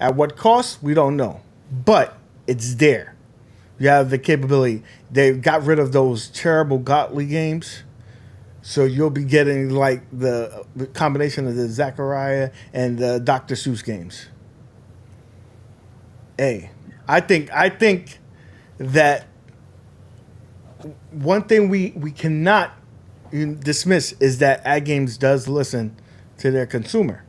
At what cost, we don't know, but it's there. You have the capability. They got rid of those terrible Gottlieb games. So you'll be getting like the combination of the Zachariah and the Dr. Seuss games. Hey, I think that one thing we cannot dismiss is that AtGames does listen to their consumer.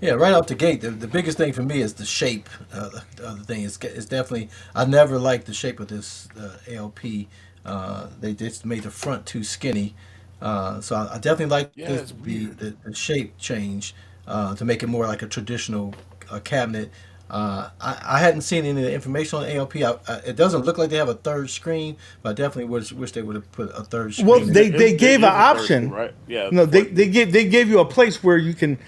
Yeah, right out the gate, the biggest thing for me is the shape. The other thing is definitely I never liked the shape of this ALP. They just made the front too skinny, so I definitely like Yeah, this it's the, weird. the, the shape change to make it more like a traditional cabinet. I hadn't seen any of the information on ALP. It doesn't look like they have a third screen, but I definitely wish they would have put a third Well, screen in There there. they is there gave an is a third screen, option. right? Yeah, No, for they gave you a place where you can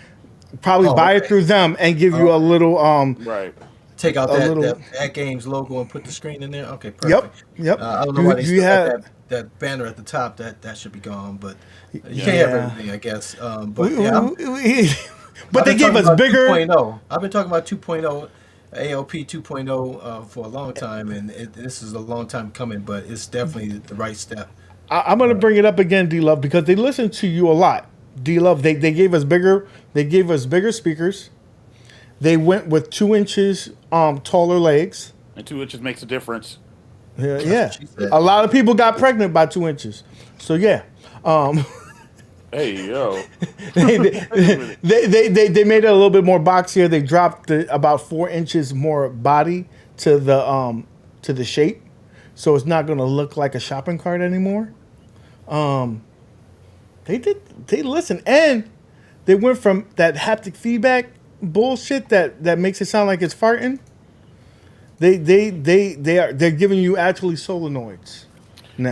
probably Oh, buy it okay. through them and give you Oh, a little right. take out a that little. At Games logo and put the screen in there. Okay, Yep, perfect. yep. I don't know You why they you still got have that banner at the top. That should be gone, but you Yeah. can't have yeah. everything, I guess. We- But yeah, we- we- but I've they been gave talking us about bigger. 2.0. I've been talking about 2.0, ALP 2.0 for a long time, and this is a long time coming, but it's definitely the right step. I'm gonna bring it up again, D Love, because they listen to you a lot. D Love, they gave us bigger. They gave us bigger speakers. They went with 2 inches taller legs. And 2 inches makes a difference. Yeah, That's what yeah. she said. A lot of people got pregnant by 2 inches. So yeah, Hey, yo. they, Wait a minute. they made it a little bit more boxier. They dropped about 4 inches more body to the shape, so it's not going to look like a shopping cart anymore. They listen, and they went from that haptic feedback bullshit that makes it sound like it's farting. They're giving you actually solenoids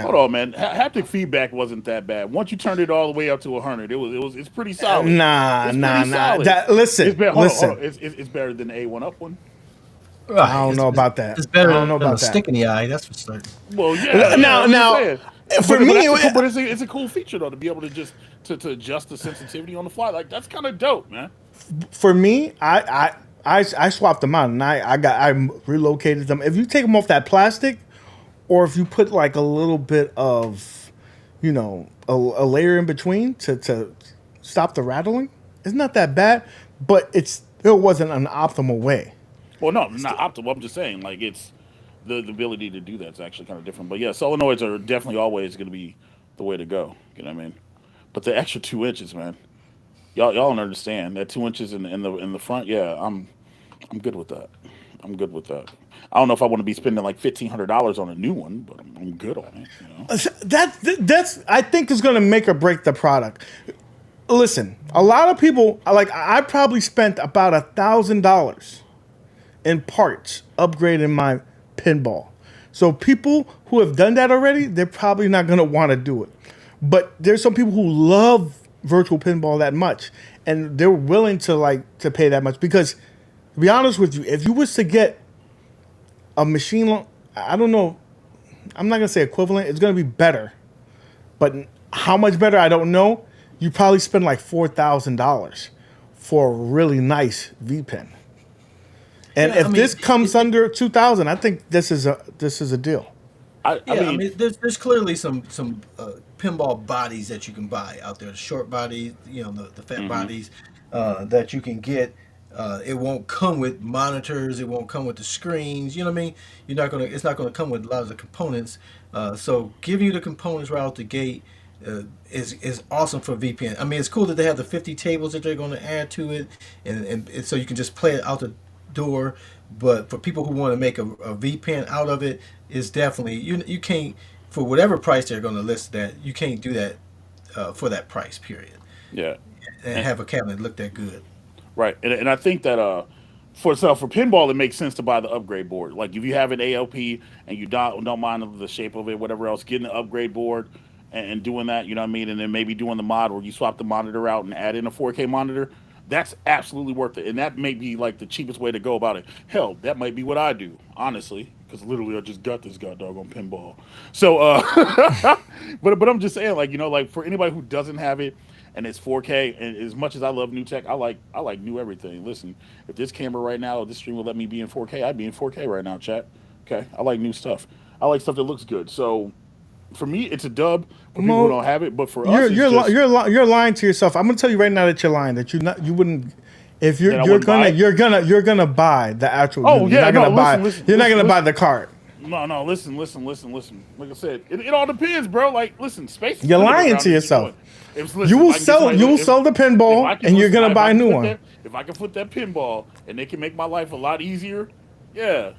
Hold now. on, man. Haptic feedback wasn't that bad. Once you turned it all the way up to 100, it's pretty solid. Nah, It's nah, pretty nah. solid. That It's listen, better. Hold on. listen. It's better than the A1 up one. I Right, don't know about that. it's I better don't know than a about that. stick in the eye. That's for certain. Well, yeah. Now, I'm just now, saying. for But me, that's a cool. But it's a cool feature though to be able to just to adjust the sensitivity on the fly. Like that's kind of dope, man. for me, I swapped them out and I relocated them. If you take them off that plastic, or if you put like a little bit of, a layer in between to stop the rattling, it's not that bad. But it wasn't an optimal way. Well, no, not optimal. I'm just saying, like it's the ability to do that's actually kind of different. But yeah, solenoids are definitely always going to be the way to go. You know what I mean? But the extra 2 inches, man. Y'all don't understand that 2 inches in the front. Yeah, I'm good with that. I'm good with that. I don't know if I want to be spending like $1,500 on a new one, but I'm good on it. You know. That's I think is going to make or break the product. Listen, a lot of people like I probably spent about $1,000 in parts upgrading my pinball. So people who have done that already, they're probably not going to want to do it. But there's some people who love virtual pinball that much, and they're willing to pay that much because, to be honest with you, if you was to get a machine, I don't know, I'm not gonna say equivalent. It's gonna be better, but how much better I don't know. You probably spend like $4,000 for a really nice V pin. And Yeah, I if mean, this comes under 2,000, I think this is a deal. I yeah, I mean, mean, there's clearly some pinball bodies that you can buy out there. The short bodies, the fat bodies that you can get. It won't come with monitors. It won't come with the screens. You know what I mean? You're not gonna. It's not gonna come with a lot of the components. So giving you the components right out the gate is awesome for VPN. I mean, it's cool that they have the 50 tables that they're going to add to it, and so you can just play it out the door. But for people who want to make a VPN out of it, is definitely you can't for whatever price they're going to list that you can't do that for that price period yeah. and And, have a cabinet look that good. right. And I think that for pinball, it makes sense to buy the upgrade board. Like if you have an ALP and you don't mind the shape of it, whatever else, getting the upgrade board and doing that, you know what I mean, and then maybe doing the mod where you swap the monitor out and add in a 4K monitor. That's absolutely worth it, and that may be like the cheapest way to go about it. Hell, that might be what I do, honestly, because literally I just got this goddamn on pinball. So, but I'm just saying, like like for anybody who doesn't have it and it's 4K, and as much as I love new tech, I like new everything. Listen, if this camera right now, or this stream will let me be in 4K, I'd be in 4K right now, chat. Okay, I like new stuff. I like stuff that looks good. So for me, it's a dub for people who Mo, don't have it, but for us, it's just you're lying to yourself. I'm gonna tell you right now that you're lying. That you wouldn't. If that I wouldn't buy it. you're gonna buy the actual Oh unit. You're yeah, not no, gonna buy. listen, You're not listen, gonna buy listen. the cart. No, listen. Like I said, it all depends, bro. Like, listen, space is You're limited lying around to here. Keep yourself. going. If You listen, if will I can get sell. somebody, You will sell the if I pinball, can and you're listen, gonna if buy I a can new flip one. that, if I can flip that pinball, and they can make my life a lot easier, yeah,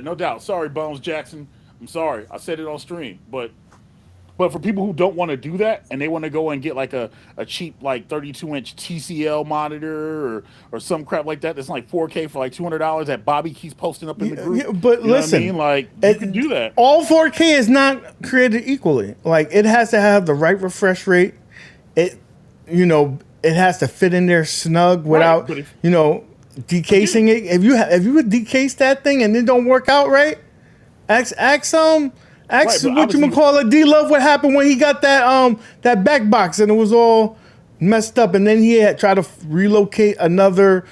no doubt. Sorry, Bones Jackson. I'm sorry. I said it on stream, but for people who don't want to do that and they want to go and get like a cheap like 32-inch TCL monitor or some crap like that that's like 4K for like $200 that Bobby keeps posting up in the group. But You know what I listen, mean? Like you can it, do that. all 4K is not created equally. Like it has to have the right refresh rate. It, it has to fit in there snug Right. without, But if decasing again, it. If you would decase that thing and it don't work out right, ask right, but what you obviously call it, D Love, what happened when he got that back box and it was all messed up, and then he had tried to relocate another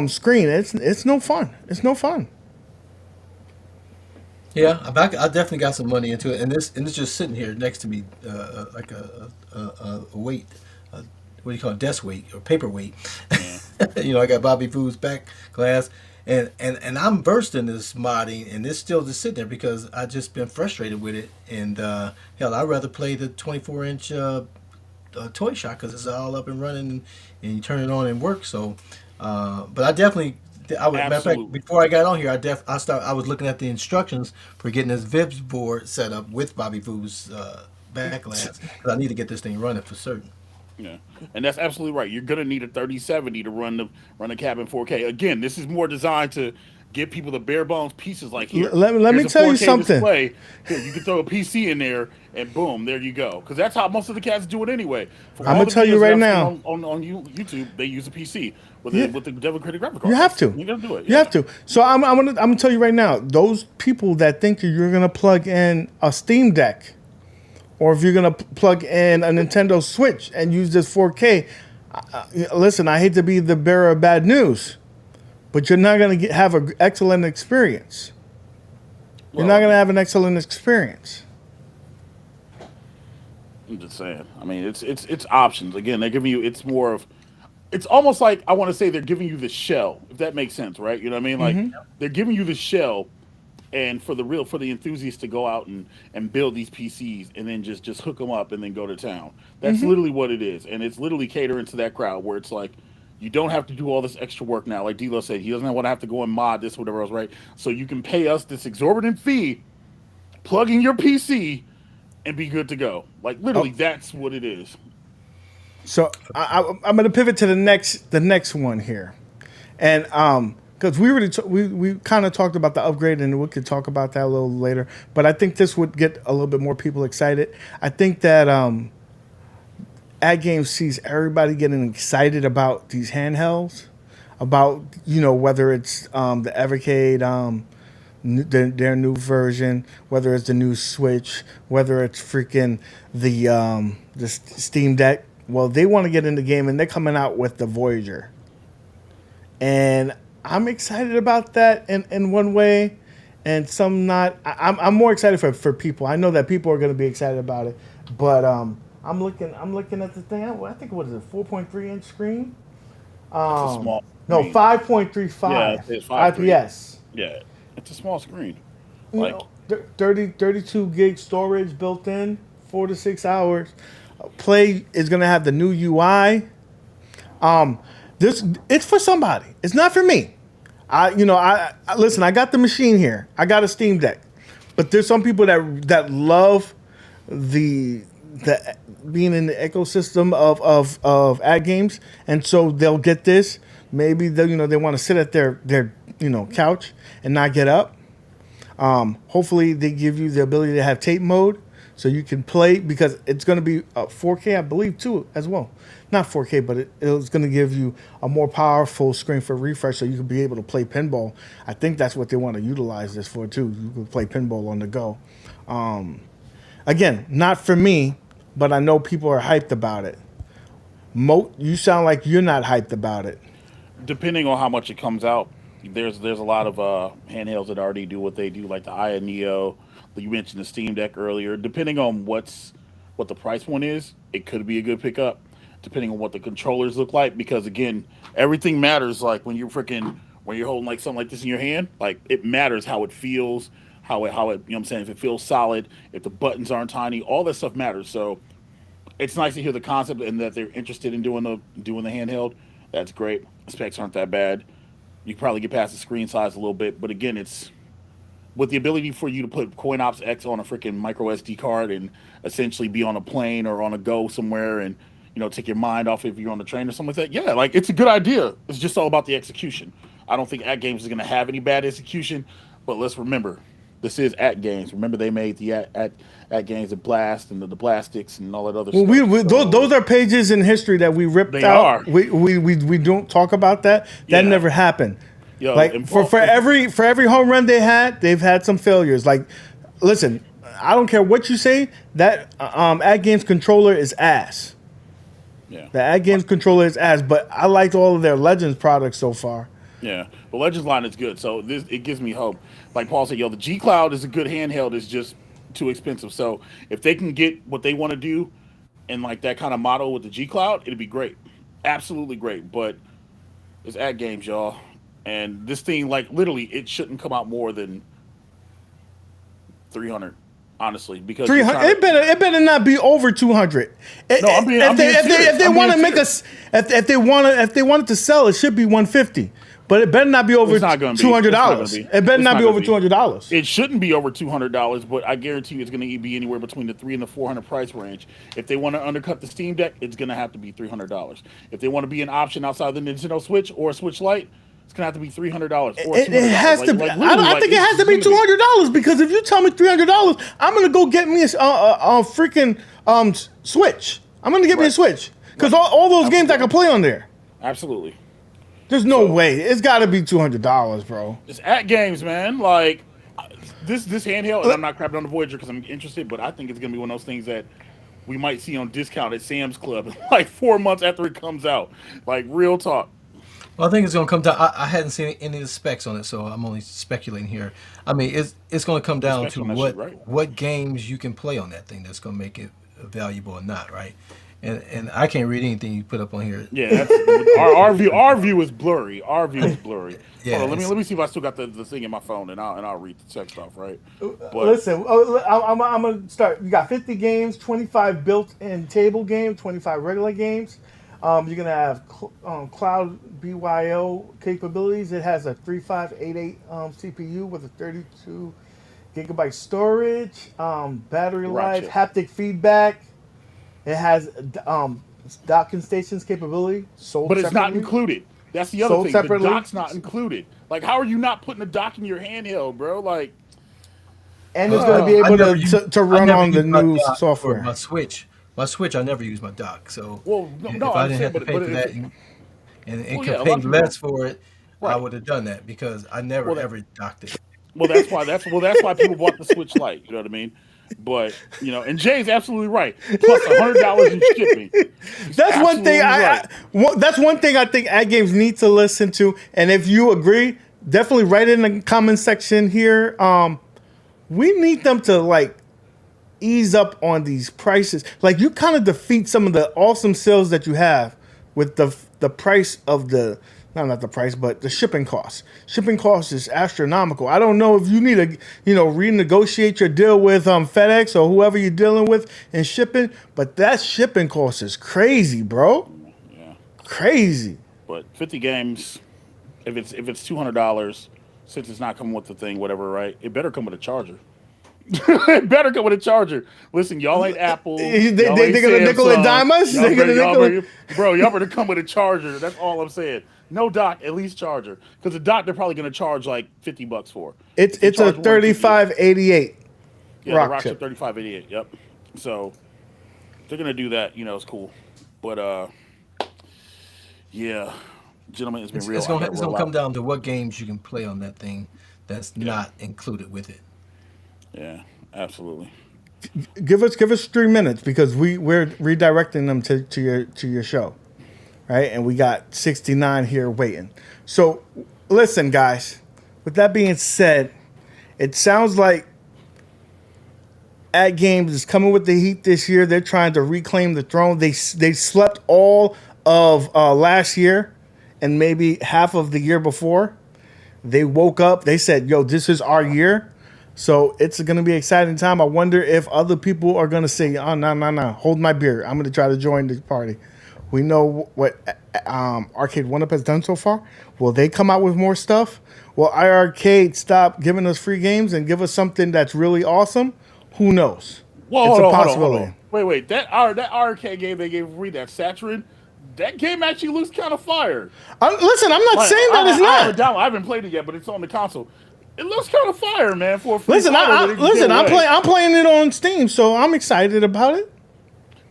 screen. It's no fun. It's no fun. Yeah, I definitely got some money into it, and it's just sitting here next to me, like a weight, what do you call it, desk weight or paper weight. yeah. I got Bobby Foo's back glass, and I'm versed in this modding, and it's still just sitting there because I just been frustrated with it, and hell, I'd rather play the 24-inch toy shot because it's all up and running, and you turn it on and work. So, but I definitely. Matter of fact, Absolutely. before I got on here, I was looking at the instructions for getting this Vips board set up with Bobby Foo's back glass because I need to get this thing running for certain. Yeah, and that's absolutely right. You're gonna need a 3070 to run the cabin 4K. Again, this is more designed to give people the bare bones pieces. Like here, Let me here's a tell you 4K something. display. Here, you can throw a PC in there, and boom, there you go. Because that's how most of the cats do it anyway. From I'm all gonna the tell you videos that right I've seen now. on YouTube, they use a PC with Yeah, the Devil Critic graphic you card. have to. You gotta do it. You have Yeah. to. So I'm gonna tell you right now. Those people that think that you're gonna plug in a Steam Deck, or if you're gonna plug in a Nintendo Switch and use this 4K, listen. I hate to be the bearer of bad news, but you're not gonna have an excellent experience. You're not Well, gonna have an excellent experience. I'm just saying. I mean, it's options. Again, they're giving you. It's more of. It's almost like I want to say they're giving you the shell, if that makes sense, right? You know what I mean? Like they're giving you the shell, and for the enthusiasts to go out and build these PCs and then just hook them up and then go to town. That's literally what it is, and it's literally catering to that crowd where it's like. You don't have to do all this extra work now. Like D'Lo said, he doesn't want to have to go and mod this, whatever else, right? So you can pay us this exorbitant fee, plug in your PC, and be good to go. Like literally, Oh, that's what it is. so I'm gonna pivot to the next one here, and because we already we kind of talked about the upgrade, and we could talk about that a little later. But I think this would get a little bit more people excited. I think that AtGames sees everybody getting excited about these handhelds, about whether it's the Evercade, their new version, whether it's the new Switch, whether it's freaking the Steam Deck. Well, they want to get in the game, and they're coming out with the Voyager, and I'm excited about that in one way, and some not. I'm more excited for people. I know that people are going to be excited about it, but I'm looking at the thing. I think what is it, 4.3-inch screen? It's a small No, screen. Yeah, 5.35 it's 5.3. IPS. Yeah, it's a small screen. You Like know, 32 gig storage built in, 4 to 6 hours. Play is gonna have the new UI. This it's for somebody. It's not for me. I listen. I got the machine here. I got a Steam Deck, but there's some people that love the being in the ecosystem of ad games, and so they'll get this. maybe they want to sit at their couch and not get up. Hopefully, they give you the ability to have tape mode, so you can play because it's going to be 4K, I believe, too, as well. Not 4K, but it's going to give you a more powerful screen for refresh, so you can be able to play pinball. I think that's what they want to utilize this for too. You can play pinball on the go. Again, not for me, but I know people are hyped about it. You sound like you're not hyped about it. Depending on how much it comes out, there's a lot of handhelds that already do what they do, like the Aya Neo. You mentioned the Steam Deck earlier. Depending on what the price point is, it could be a good pickup. Depending on what the controllers look like, because again, everything matters. Like when you're holding like something like this in your hand, like it matters how it feels, how it you know what I'm saying, if it feels solid, if the buttons aren't tiny, all that stuff matters. So it's nice to hear the concept and that they're interested in doing the handheld. That's great. Specs aren't that bad. You can probably get past the screen size a little bit, but again, it's with the ability for you to put CoinOps X on a freaking micro SD card and essentially be on a plane or on a go somewhere and take your mind off if you're on the train or something like that. Yeah, like it's a good idea. It's just all about the execution. I don't think AtGames is going to have any bad execution, but let's remember, this is AtGames. Remember they made the AtGames, the Blast and the Blastics and all that other Well, stuff. those are pages in history that we ripped They out. are. We don't talk about that. That Yeah. never happened. Yo, Like and for every home run they've had some failures. Like, listen, I don't care what you say. That AtGames controller is ass. yeah. The AtGames controller is ass. But I liked all of their Legends products so far. Yeah, the Legends line is good, so it gives me hope. Like Paul said, yo, the G Cloud is a good handheld. It's just too expensive. So if they can get what they want to do, and like that kind of model with the G Cloud, it'd be great, absolutely great. But it's at games, y'all, and this thing, like literally, it shouldn't come out more than 300, honestly, because you're 300. trying to, It better not be over 200. No, I'm being serious. If they I'm want to being make us if they want it to sell, it should be 150. But it better not be over It's not gonna be. $200. It's not gonna be. It better It's not not be gonna over be. $200. It shouldn't be over $200, but I guarantee you it's going to be anywhere between the 300 and the 400 price range. If they want to undercut the Steam Deck, it's going to have to be $300. If they want to be an option outside the Nintendo Switch or a Switch Lite, it's going to have to be $300 or $200. It has to be. I think it has to be $200 because if you tell me $300, I'm gonna go get me a freaking Switch. I'm gonna get me a Right. Switch because all those games I can play on there. Absolutely. There's no way. It's got to be $200, bro. It's at games, man. Like this handheld, and I'm not crapping on the Voyager because I'm interested, but I think it's going to be one of those things that we might see on discount at Sam's Club like 4 months after it comes out. Like real talk. Well, I think it's going to come down. I hadn't seen any of the specs on it, so I'm only speculating here. I mean, it's going to come down specs to on that shit, right? what games you can play on that thing that's going to make it valuable or not, right? And I can't read anything you put up on here. Yeah, that's, our view is blurry. Our view is blurry. Yeah, Hold on, let me see if I still got the thing in my phone, and I'll read the text off, right? But Listen, I'm gonna start. You got 50 games, 25 built-in table games, 25 regular games. You're gonna have cloud BYO capabilities. It has a 3588 CPU with a 32 gigabyte storage, battery life, Gotcha. haptic feedback. It has docking stations capability. Sold but it's not separately. included. That's the other Sold thing. The separately. dock's not included. Like, how are you not putting a dock in your handheld, bro? Like, And it's going to be I able never to I run never on the use my new dock for software. My Switch. My Switch, I never use my dock. So well, no, if no I I'm didn't saying, have to but pay but for if that and well, could yeah, a pay lot of people less don't. for it, I Right. would have done that because I never Well, that, ever docked it. well, that's why people bought the Switch Lite. You know what I mean? But and Jay's absolutely right. Plus $100 in shipping. He's That's one thing. absolutely right. That's one thing I think AtGames need to listen to. And if you agree, definitely write it in the comment section here. We need them to like ease up on these prices. Like you kind of defeat some of the awesome sales that you have with the price of the not the price, but the shipping costs. Shipping costs is astronomical. I don't know if you need to renegotiate your deal with FedEx or whoever you're dealing with in shipping, but that shipping cost is crazy, bro. Yeah. Crazy. But 50 games, if it's $200, since it's not coming with the thing, whatever, right? It better come with a charger. It better come with a charger. Listen, y'all ain't Apple. They're Y'all ain't gonna nickel and Samsung. dime us. Y'all They're gonna better, y'all nickel. bro, y'all better come with a charger. That's all I'm saying. No dock, at least charger. Because the dock they're probably gonna charge like $50 for. It's They it's a charge 150. 3588 Yeah, the rock Rock Chip chip. 3588. Yep. So they're gonna do that. You know, it's cool. But yeah, gentlemen, it's been real. It's I gotta gonna roll come out. down to what games you can play on that thing that's Yeah, not included with it. yeah, absolutely. Give us 3 minutes because we're redirecting them to your show, right? And we got 69 here waiting. So listen, guys. With that being said, it sounds like AtGames is coming with the heat this year. They're trying to reclaim the throne. They slept all of last year and maybe half of the year before. They woke up. They said, "Yo, this is our year." So it's going to be an exciting time. I wonder if other people are going to say, "Oh, no, hold my beer. I'm going to try to join the party." We know what Arcade One Up has done so far. Will they come out with more stuff? Will iArcade stop giving us free games and give us something that's really awesome? Who knows? Whoa, It's hold a on, hold on, hold possibility. on. Wait. That arcade game they gave free, that Saturn, that game actually looks kind of fire. Listen, I'm not Like saying that it's I haven't not. I haven't played it yet, but it's on the console. It looks kind of fire, man, for a free Listen, title that they can listen. give away. I'm playing it on Steam, so I'm excited about it.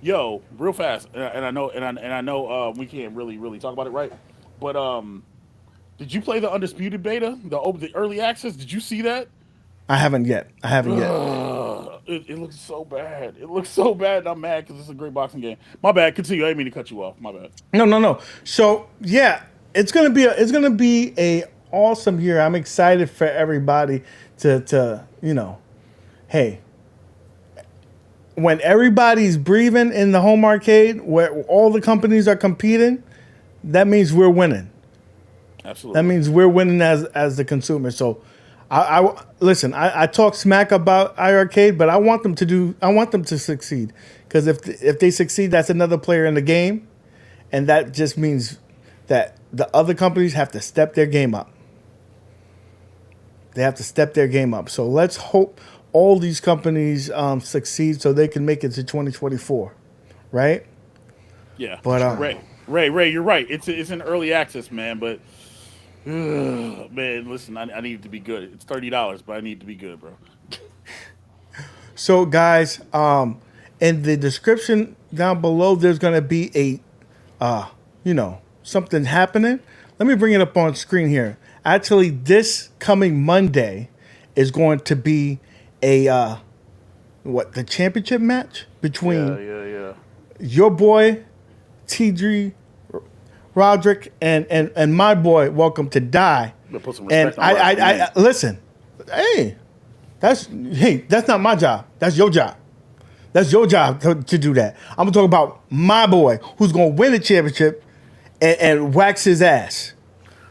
Yo, real fast, and I know, I know, we can't really talk about it, right? But did you play the Undisputed beta, the early access? Did you see that? I haven't yet. It looks so bad. It looks so bad, and I'm mad because it's a great boxing game. My bad. Continue. I didn't mean to cut you off. My bad. No. So yeah, it's gonna be a awesome year. I'm excited for everybody to hey, when everybody's breathing in the home arcade where all the companies are competing, that means we're winning. Absolutely. That means we're winning as the consumer. So, listen. I talk smack about iArcade, but I want them to succeed because if they succeed, that's another player in the game, and that just means that the other companies have to step their game up. They have to step their game up. So let's hope all these companies succeed so they can make it to 2024, right? Yeah. But Ray, you're right. It's in early access, man. But man, listen, I need it to be good. It's $30, but I need it to be good, bro. So, guys, in the description down below, there's going to be something happening. Let me bring it up on screen here. Actually, this coming Monday is going to be the championship match between Yeah. your boy, TG Roderick, and my boy, Welcome to Die. Better put some And respect on Roderick's name. I listen, that's not my job. That's your job. That's your job to do that. I'm gonna talk about my boy who's gonna win the championship and wax his ass.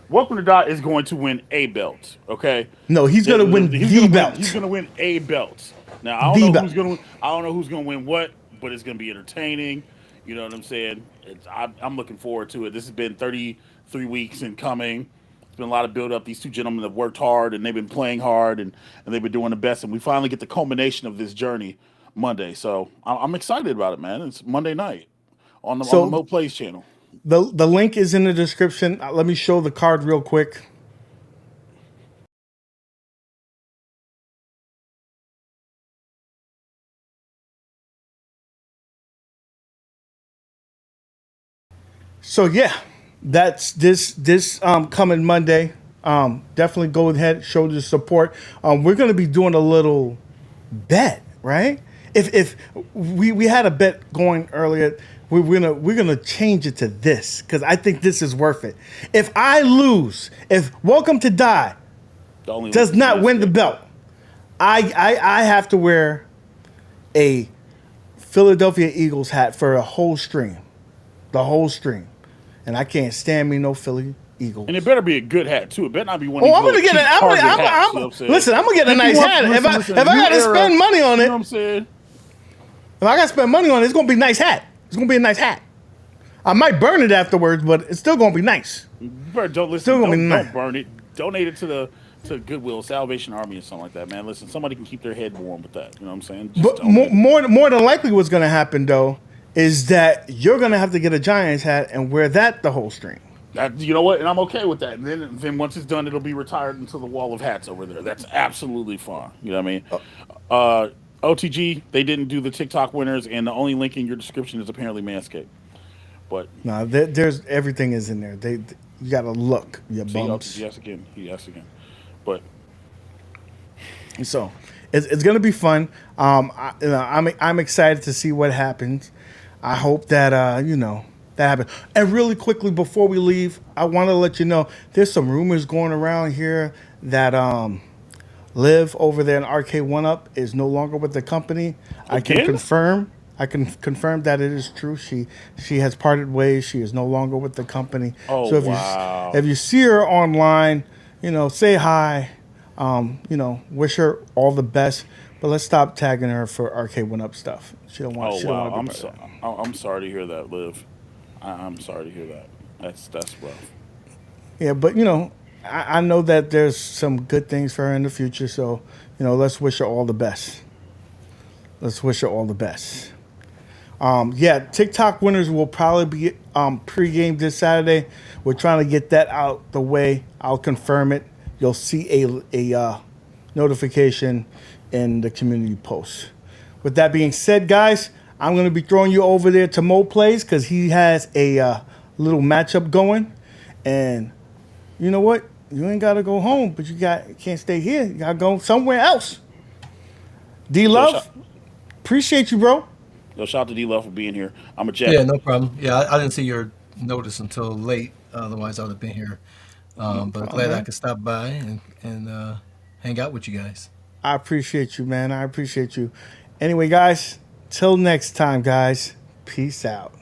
Welcome to Die is going to win a belt. Okay. No, he's gonna win the belt. He's gonna win a belt. Now I The don't know belt. who's gonna. I don't know who's gonna win what, but it's gonna be entertaining. You know what I'm saying? I'm looking forward to it. This has been 33 weeks in coming. It's been a lot of build up. These two gentlemen have worked hard and they've been playing hard and they've been doing the best. And we finally get the culmination of this journey Monday. So I'm excited about it, man. It's Monday night on the Mo Plays channel. The link is in the description. Let me show the card real quick. So yeah, that's this coming Monday. Definitely go ahead, show the support. We're gonna be doing a little bet, right? If we had a bet going earlier, we're gonna change it to this because I think this is worth it. If I lose, if Welcome to Die does not win the belt, I have to wear a Philadelphia Eagles hat for a whole stream, the whole stream, and I can't stand me no Philly Eagles. And it better be a good hat too. It better not be one. Oh, I'm gonna get it. Listen, I'm gonna get a nice hat. If I gotta spend money on it, you know what I'm saying? if I gotta spend money on it, it's gonna be a nice hat. It's gonna be a nice hat. I might burn it afterwards, but it's still gonna be nice. You better don't listen. Still gonna be nice. Don't burn it. Donate it to to Goodwill, Salvation Army, or something like that, man. Listen, somebody can keep their head warm with that. You know what I'm saying? Just But donate it. more than likely, what's going to happen though is that you're going to have to get a Giants hat and wear that the whole stream. You know what? And I'm okay with that. And then once it's done, it'll be retired into the wall of hats over there. That's absolutely fine. You know what I mean? Uh, OTG, they didn't do the TikTok winners, and the only link in your description is apparently Manscaped. But No, there's everything is in there. You got to look, you see, bums. OTG asked again. He asked again. But So it's going to be fun. I'm excited to see what happens. I hope that that happens. And really quickly before we leave, I want to let you know there's some rumors going around here that Liv over there in Arcade One Up is no longer with the company. I can Again? confirm. I can confirm that it is true. She has parted ways. She is no longer with the company. Oh, so wow. if you see her online, say hi. Wish her all the best. But let's stop tagging her for Arcade One Up stuff. She don't want. Oh She don't wow, want to be part of that. I'm sorry to hear that, Liv. I'm sorry to hear that. That's rough. Yeah, but I know that there's some good things for her in the future. So let's wish her all the best. Let's wish her all the best. TikTok winners will probably be pre-game this Saturday. We're trying to get that out the way. I'll confirm it. You'll see a notification in the community post. With that being said, guys, I'm going to be throwing you over there to Mo Plays because he has a little matchup going. And you know what? You ain't got to go home, but you can't stay here. You got to go somewhere else. D-Love, appreciate you, bro. Yo, shout out to D Love for being here. I'm a Jack. Yeah, no problem. Yeah, I didn't see your notice until late. Otherwise, I would have been here. But glad I could stop by and hang out with you guys. I appreciate you, man. I appreciate you. Anyway, guys, till next time, guys. Peace out.